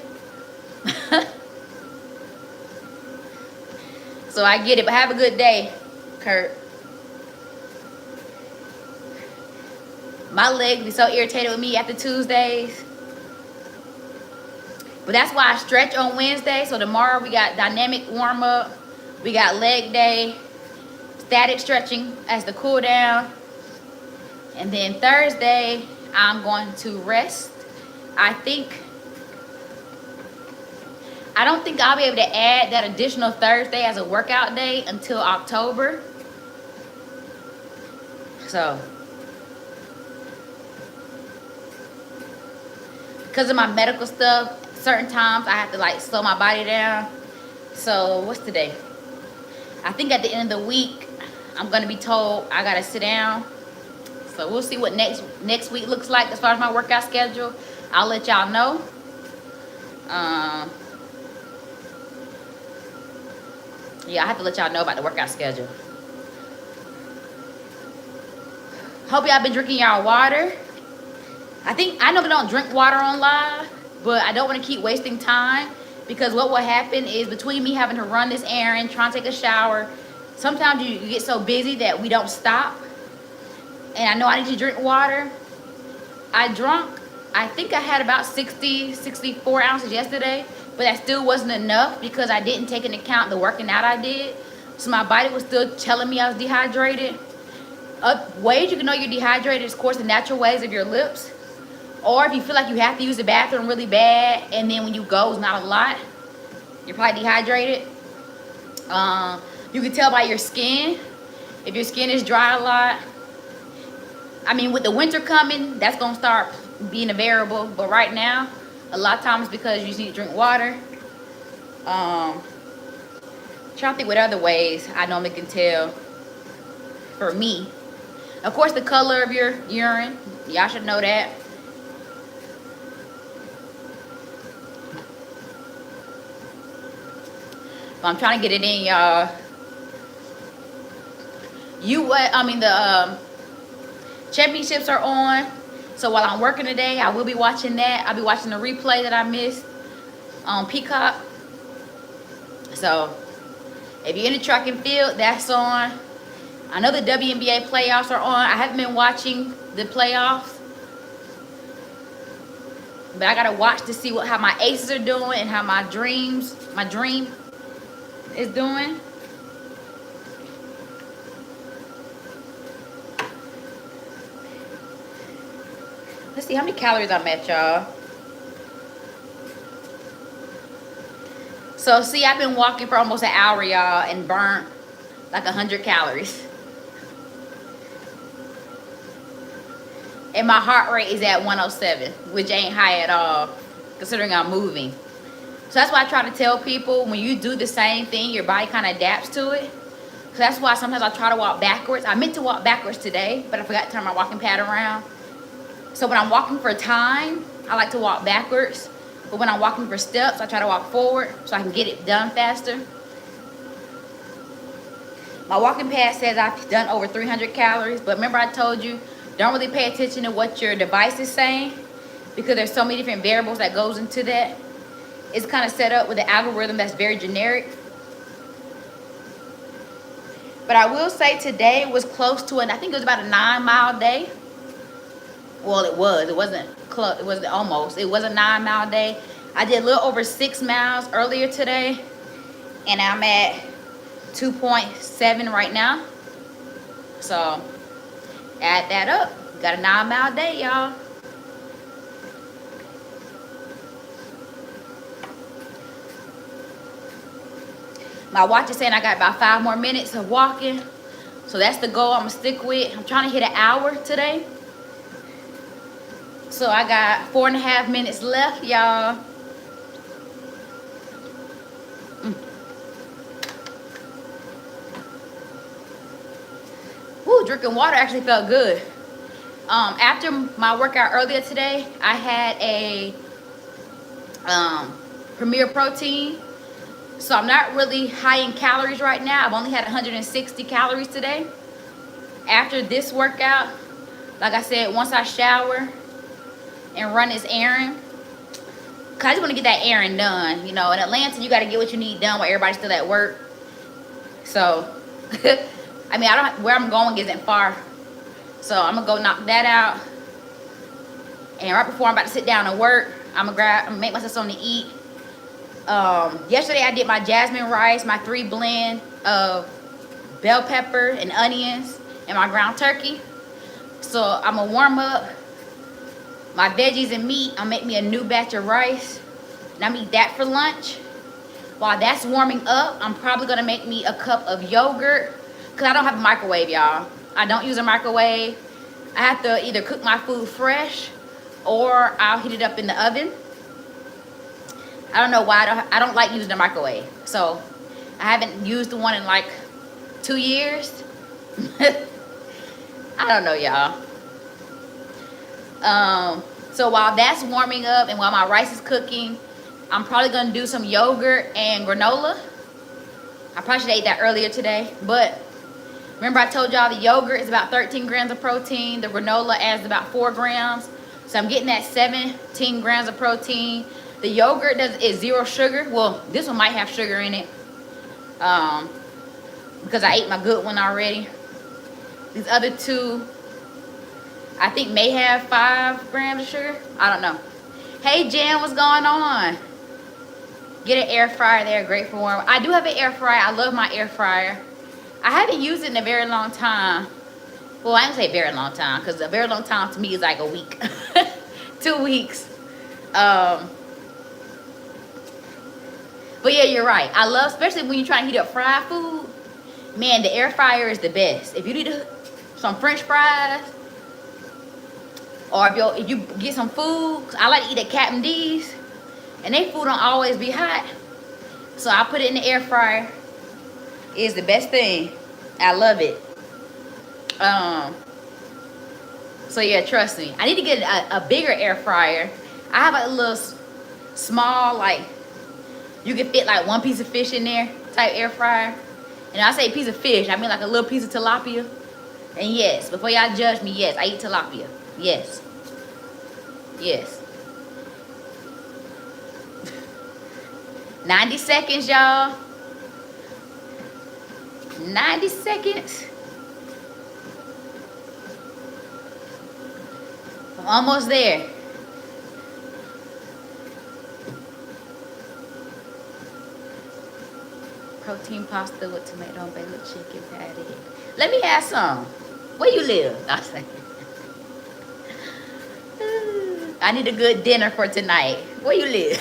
So I get it, but have a good day, Kurt. My legs be so irritated with me after Tuesdays. But that's why I stretch on Wednesday. So tomorrow we got dynamic warm-up. We got leg day. Static stretching as the cool down. And then Thursday, I'm going to rest. I don't think I'll be able to add that additional Thursday as a workout day until October. So, because of my medical stuff, certain times I have to like slow my body down. So, what's today? I think at the end of the week, I'm going to be told I got to sit down. So we'll see what next week looks like as far as my workout schedule. I'll let y'all know. Yeah, I have to let y'all know about the workout schedule. Hope y'all been drinking y'all water. I know we don't drink water on live, but I don't want to keep wasting time, because what will happen is between me having to run this errand, trying to take a shower, sometimes you get so busy that we don't stop. And I know I need to drink water. I think I had about 64 ounces yesterday, but that still wasn't enough because I didn't take into account the working out I did. So my body was still telling me I was dehydrated. Ways you can know you're dehydrated is, of course, the natural ways of your lips. Or if you feel like you have to use the bathroom really bad, and then when you go, it's not a lot, you're probably dehydrated. You can tell by your skin. If your skin is dry a lot, I mean, with the winter coming, that's going to start being a variable. But right now, a lot of times because you just need to drink water. Trying to think what other ways I normally can tell for me. Of course, the color of your urine. Y'all should know that. But I'm trying to get it in, y'all. The championships are on. So while I'm working today, I will be watching that. I'll be watching the replay that I missed on Peacock. So if you're in the track and field, that's on. I know the WNBA playoffs are on. I haven't been watching the playoffs, but I gotta watch to see how my aces are doing and how my dream is doing. Let's see how many calories I'm at, y'all. So see, I've been walking for almost an hour, y'all, and burnt like 100 calories. And my heart rate is at 107, which ain't high at all, considering I'm moving. So that's why I try to tell people, when you do the same thing, your body kind of adapts to it. So that's why sometimes I try to walk backwards. I meant to walk backwards today, but I forgot to turn my walking pad around. So when I'm walking for time, I like to walk backwards. But when I'm walking for steps, I try to walk forward so I can get it done faster. My walking pad says I've done over 300 calories, but remember I told you, don't really pay attention to what your device is saying, because there's so many different variables that goes into that. It's kind of set up with an algorithm that's very generic. But I will say today was close to I think it was about a 9-mile day. Well, it wasn't close, it was almost. It was a 9-mile day. I did a little over 6 miles earlier today, and I'm at 2.7 right now. So add that up. Got a 9-mile day, y'all. My watch is saying I got about 5 more minutes of walking. So that's the goal I'm gonna stick with. I'm trying to hit an hour today. So I got 4.5 minutes left, y'all. Woo, drinking water actually felt good. After my workout earlier today, I had a Premier Protein. So I'm not really high in calories right now. I've only had 160 calories today. After this workout, like I said, once I shower and run this errand, cause I just want to get that errand done. You know, in Atlanta, you got to get what you need done while everybody's still at work. So, I mean, where I'm going isn't far. So I'm gonna go knock that out. And right before I'm about to sit down and work, I'm gonna make myself something to eat. Yesterday I did my jasmine rice, my 3 blend of bell pepper and onions, and my ground turkey. So I'm gonna warm up my veggies and meat. I'll make me a new batch of rice, and I'll eat that for lunch. While that's warming up, I'm probably gonna make me a cup of yogurt, because I don't have a microwave, y'all. I don't use a microwave. I have to either cook my food fresh or I'll heat it up in the oven. I don't know why I don't like using the microwave. So I haven't used the one in like 2 years. I don't know, y'all. So while that's warming up and while my rice is cooking, I'm probably gonna do some yogurt and granola. I probably should have ate that earlier today, but Remember I told y'all the yogurt is about 13 grams of protein. The granola adds about 4 grams. So I'm getting that 17 grams of protein. The yogurt is 0 sugar. Well, this one might have sugar in it. Because I ate my good one already. These other two, I think may have 5 grams of sugar. I don't know. Hey Jan, what's going on? Get an air fryer there, great for warm. I do have an air fryer. I love my air fryer. I haven't used it in a very long time. Well, I don't say very long time, because a very long time to me is like a week. 2 weeks. But yeah, you're right. I love, especially when you're trying to heat up fried food. Man, the air fryer is the best. If you need some French fries, or if you get some food, I like to eat at Captain D's, and their food don't always be hot. So I put it in the air fryer. It's the best thing. I love it. So yeah, trust me. I need to get a bigger air fryer. I have a little small, like, you can fit like 1 piece of fish in there type air fryer. And I say piece of fish, I mean like a little piece of tilapia. And yes, before y'all judge me, yes, I eat tilapia. Yes. Yes. 90 seconds, y'all. 90 seconds. I'm almost there. Protein pasta with tomato and bagel chicken patty. Let me have some. Where you live? I say. I need a good dinner for tonight. Where you live?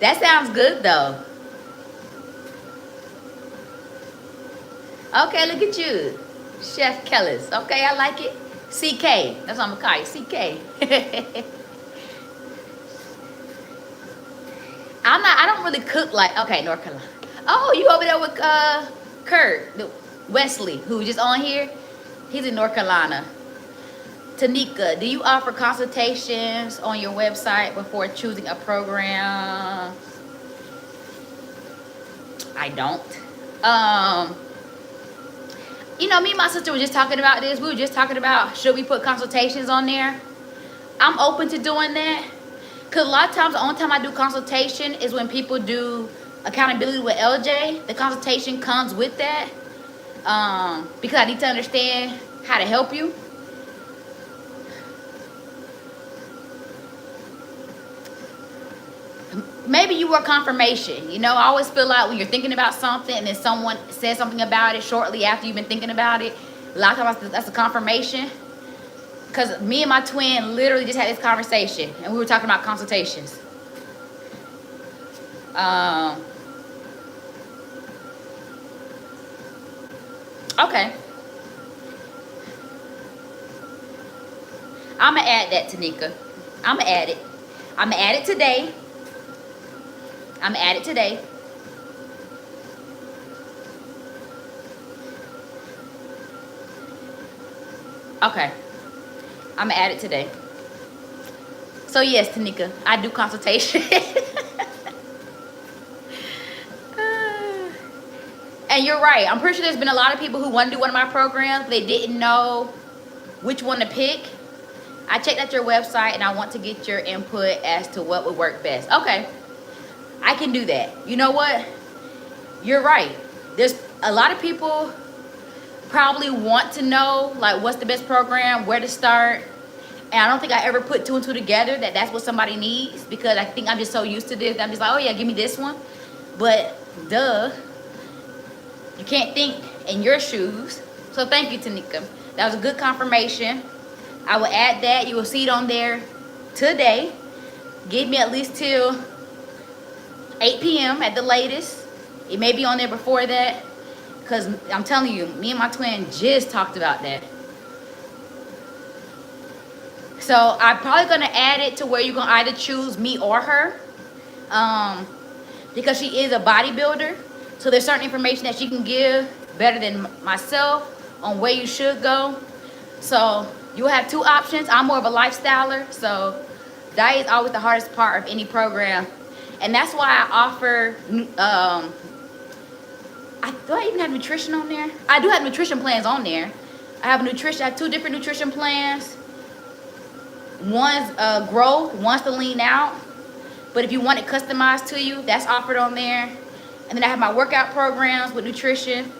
That sounds good though. Okay, look at you. Chef Kellis. Okay, I like it. CK. That's what I'm gonna call you. CK. I don't really cook like, okay, North Carolina. Oh, you over there with Kurt, Wesley, who just on here? He's in North Carolina. Tanika, do you offer consultations on your website before choosing a program? I don't. You know, me and my sister were just talking about this. We were just talking about, should we put consultations on there? I'm open to doing that. Because a lot of times, the only time I do consultation is when people do accountability with LJ. The consultation comes with that. Because I need to understand how to help you. Maybe you were confirmation. You know, I always feel like when you're thinking about something and then someone says something about it shortly after you've been thinking about it, a lot of times that's a confirmation. Because me and my twin literally just had this conversation and we were talking about consultations. Okay. I'm going to add that, Tanika. I'm going to add it. I'm going to add it today. I'm going to add it today. Okay. I'm going to add it today. So yes, Tanika, I do consultation. And you're right. I'm pretty sure there's been a lot of people who want to do one of my programs. They didn't know which one to pick. I checked out your website and I want to get your input as to what would work best. Okay. I can do that. You know what? You're right. There's a lot of people probably want to know, like, what's the best program, where to start. And I don't think I ever put 2 and 2 together that that's what somebody needs, because I think I'm just so used to this. I'm just like, oh yeah, give me this one. But duh, you can't think in your shoes. So thank you, Tanika. That was a good confirmation. I will add that. You will see it on there today. Give me at least till 8 p.m. at the latest. It may be on there before that, because I'm telling you, me and my twin just talked about that. So I'm probably going to add it to where you're going to either choose me or her, because she is a bodybuilder. So there's certain information that she can give better than myself on where you should go. So you'll have 2 options. I'm more of a lifestyler, so diet is always the hardest part of any program. And that's why I offer do I even have nutrition on there? I do have nutrition plans on there. I have nutrition. I have 2 different nutrition plans. One's growth, one's to lean out. But if you want it customized to you, that's offered on there. And then I have my workout programs with nutrition.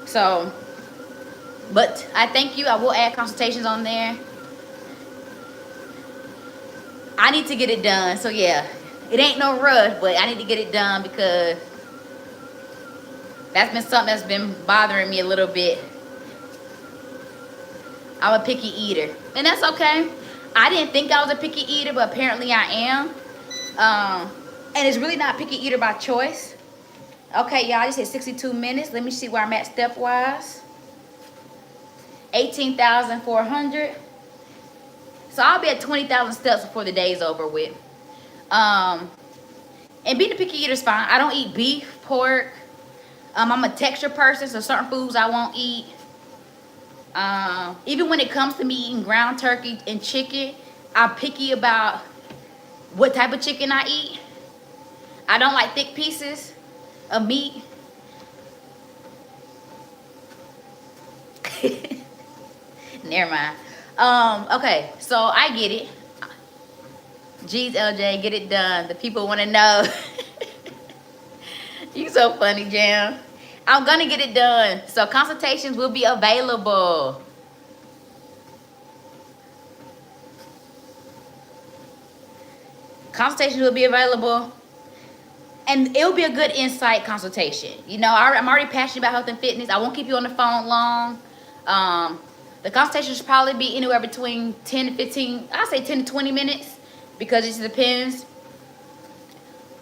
So, but I thank you. I will add consultations on there. I need to get it done. So yeah, it ain't no rush, but I need to get it done because that's been something that's been bothering me a little bit. I'm a picky eater, and that's okay. I didn't think I was a picky eater, but apparently I am. And it's really not picky eater by choice. Okay, y'all, I just hit 62 minutes. Let me see where I'm at step-wise. 18,400. So I'll be at 20,000 steps before the day's over with. And being a picky eater is fine. I don't eat beef, pork. I'm a texture person, so certain foods I won't eat. Even when it comes to me eating ground turkey and chicken, I'm picky about what type of chicken I eat. I don't like thick pieces of meat. Never mind. Okay, so I get it. Jeez, LJ, get it done. The people want to know. You so funny, Jam. I'm gonna get it done. So consultations will be available. Consultations will be available. And it'll be a good insight consultation. You know, I'm already passionate about health and fitness. I won't keep you on the phone long. The consultation should probably be anywhere between 10 to 15, I'll say 10 to 20 minutes, because it just depends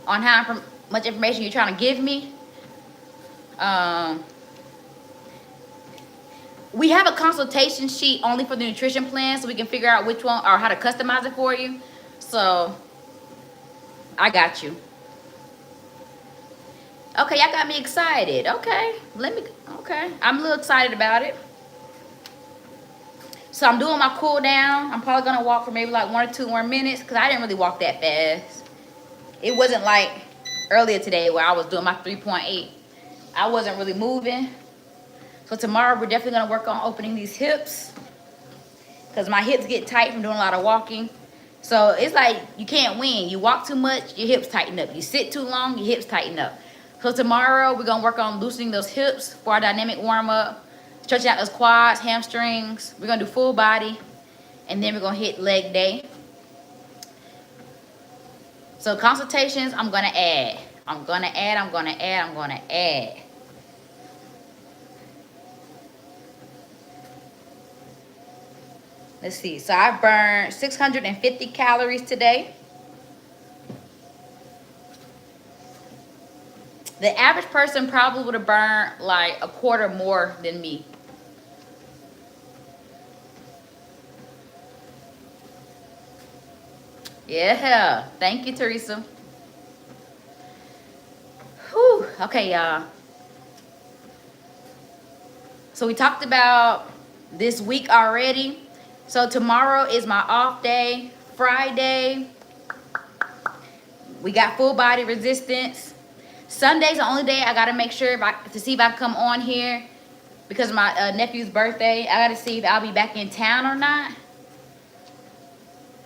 on how much information you're trying to give me. We have a consultation sheet only for the nutrition plan, so we can figure out which one or how to customize it for you. So I got you. Okay, y'all got me excited. Okay, I'm a little excited about it. So I'm doing my cool down. I'm probably gonna walk for maybe like 1 or 2 more minutes because I didn't really walk that fast. It wasn't like earlier today where I was doing my 3.8. I wasn't really moving. So tomorrow we're definitely gonna work on opening these hips because my hips get tight from doing a lot of walking. So it's like you can't win. You walk too much, your hips tighten up. You sit too long, your hips tighten up. So tomorrow we're gonna work on loosening those hips for our dynamic warm up. Stretching out those quads, hamstrings. We're gonna do full body. And then we're gonna hit leg day. So consultations, I'm gonna add. I'm gonna add. Let's see, so I burned 650 calories today. The average person probably would have burned like a quarter more than me. Yeah, thank you, Teresa. Whew. Okay, y'all. So we talked about this week already. So tomorrow is my off day. Friday, we got full body resistance. Sunday's the only day I gotta make sure to see if I come on here because of my nephew's birthday. I gotta see if I'll be back in town or not.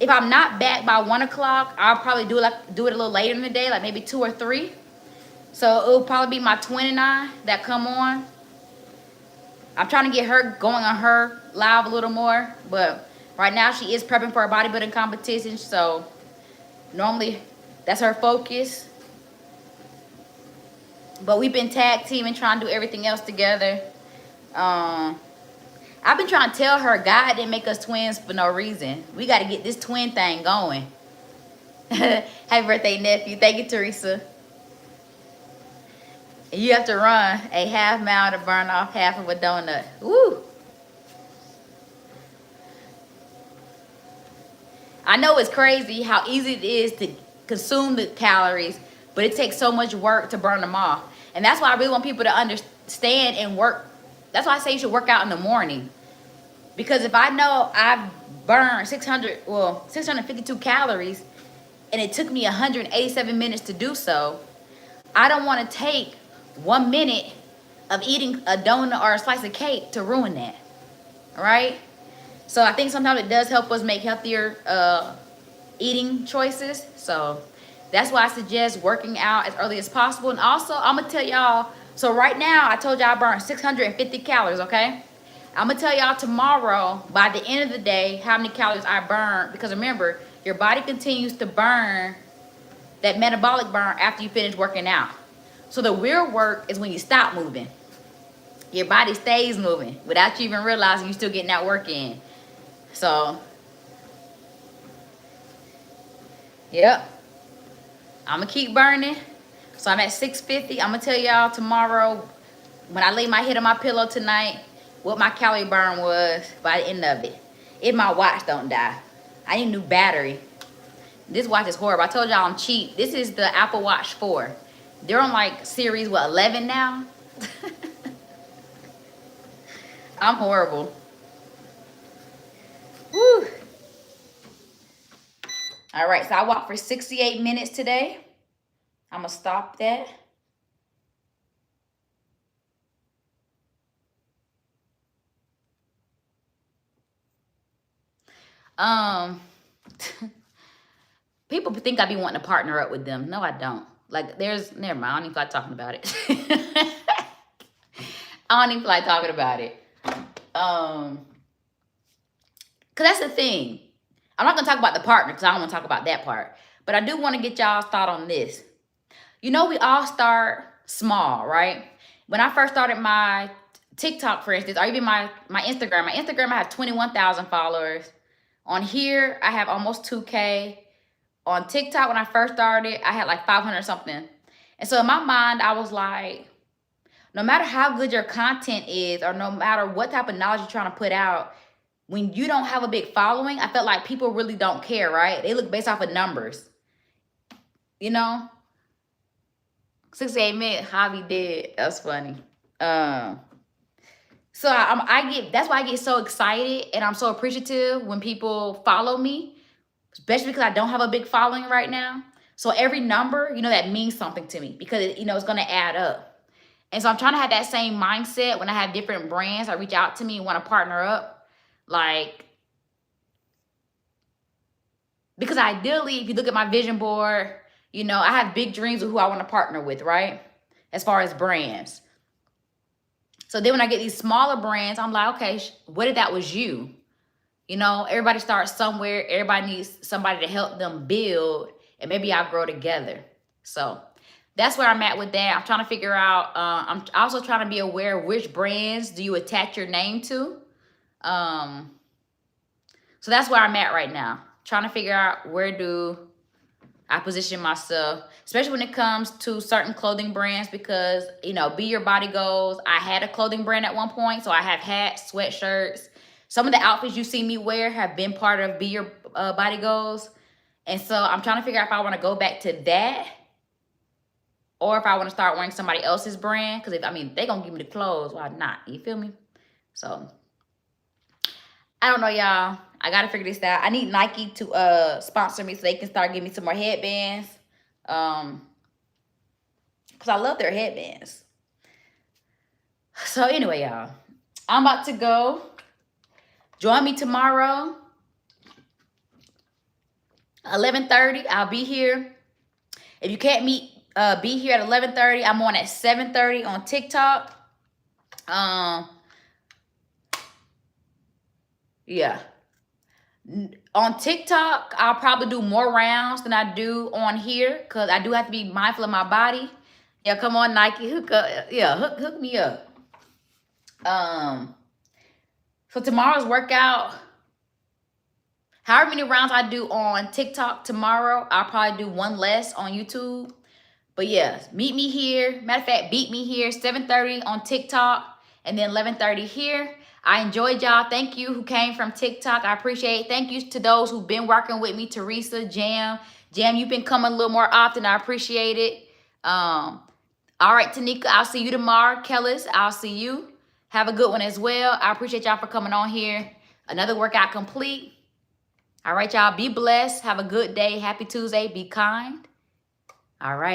If I'm not back by 1 o'clock, I'll probably do it a little later in the day, like maybe 2 or 3. So it'll probably be my twin and I that come on. I'm trying to get her going on her live a little more, but right now she is prepping for a bodybuilding competition, so normally that's her focus. But we've been tag teaming, trying to do everything else together. I've been trying to tell her God didn't make us twins for no reason. We got to get this twin thing going. Happy birthday, nephew. Thank you, Teresa. And you have to run a half mile to burn off half of a donut. Woo! I know it's crazy how easy it is to consume the calories, but it takes so much work to burn them off. And that's why I really want people to understand and work. That's why I say you should work out in the morning. Because if I know I've burned 652 calories, and it took me 187 minutes to do so, I don't want to take 1 minute of eating a donut or a slice of cake to ruin that. All right. So I think sometimes it does help us make healthier eating choices. So that's why I suggest working out as early as possible. And also, I'm gonna tell y'all. So right now, I told y'all I burned 650 calories. Okay. I'm gonna tell y'all tomorrow by the end of the day how many calories I burned, because remember, your body continues to burn that metabolic burn after you finish working out. So the real work is when you stop moving. Your body stays moving without you even realizing you're still getting that work in. So, yep. I'm gonna keep burning. So I'm at 650. I'm gonna tell y'all tomorrow when I lay my head on my pillow tonight what my calorie burn was by the end of it. If my watch don't die. I need a new battery. This watch is horrible. I told y'all I'm cheap. This is the Apple Watch 4. They're on like series, 11 now? I'm horrible. Woo. All right, so I walked for 68 minutes today. I'm gonna stop that. People think I be wanting to partner up with them. No, I don't. Like, never mind. I don't even feel like talking about it. I don't even feel like talking about it. Cause that's the thing. I'm not gonna talk about the partner because I don't want to talk about that part. But I do want to get y'all's thought on this. You know, we all start small, right? When I first started my TikTok, for instance, or even my Instagram. My Instagram, I have 21,000 followers. On here, I have almost 2K. On TikTok, when I first started, I had like 500 something. And so in my mind, I was like, no matter how good your content is, or no matter what type of knowledge you're trying to put out, when you don't have a big following, I felt like people really don't care, right? They look based off of numbers. You know? 68 minutes, Javi dead. That's funny. So that's why I get so excited and I'm so appreciative when people follow me, especially because I don't have a big following right now. So every number, that means something to me because, it's going to add up. And so I'm trying to have that same mindset when I have different brands that reach out to me and want to partner up. Like, because ideally, if you look at my vision board, I have big dreams of who I want to partner with, right? As far as brands. So then when I get these smaller brands, I'm like, okay, what if that was you? Everybody starts somewhere. Everybody needs somebody to help them build, and maybe I'll grow together. So that's where I'm at with that. I'm trying to figure out, I'm also trying to be aware of which brands do you attach your name to. So that's where I'm at right now. Trying to figure out where do I position myself, especially when it comes to certain clothing brands, because, Be Your Body Goals. I had a clothing brand at one point, so I have hats, sweatshirts. Some of the outfits you see me wear have been part of Be Your Body Goals. And so I'm trying to figure out if I want to go back to that or if I want to start wearing somebody else's brand. Because, they're going to give me the clothes. Why not? You feel me? So, I don't know, y'all. I got to figure this out. I need Nike to sponsor me so they can start giving me some more headbands. Because I love their headbands. So, anyway, y'all. I'm about to go. Join me tomorrow, 11:30. I'll be here. If you can't be here at 11:30, I'm on at 7:30 on TikTok. Yeah. On TikTok, I'll probably do more rounds than I do on here because I do have to be mindful of my body. Yeah, come on, Nike, hook up. Yeah, hook me up. So tomorrow's workout, however many rounds I do on TikTok tomorrow, I'll probably do one less on YouTube. But yeah, meet me here. Matter of fact, beat me here, 7:30 on TikTok and then 11:30 here. I enjoyed y'all. Thank you who came from TikTok. I appreciate it. Thank you to those who've been working with me, Teresa, Jam. Jam, you've been coming a little more often. I appreciate it. All right, Tanika, I'll see you tomorrow. Kellis, I'll see you. Have a good one as well. I appreciate y'all for coming on here. Another workout complete. All right, y'all. Be blessed. Have a good day. Happy Tuesday. Be kind. All right.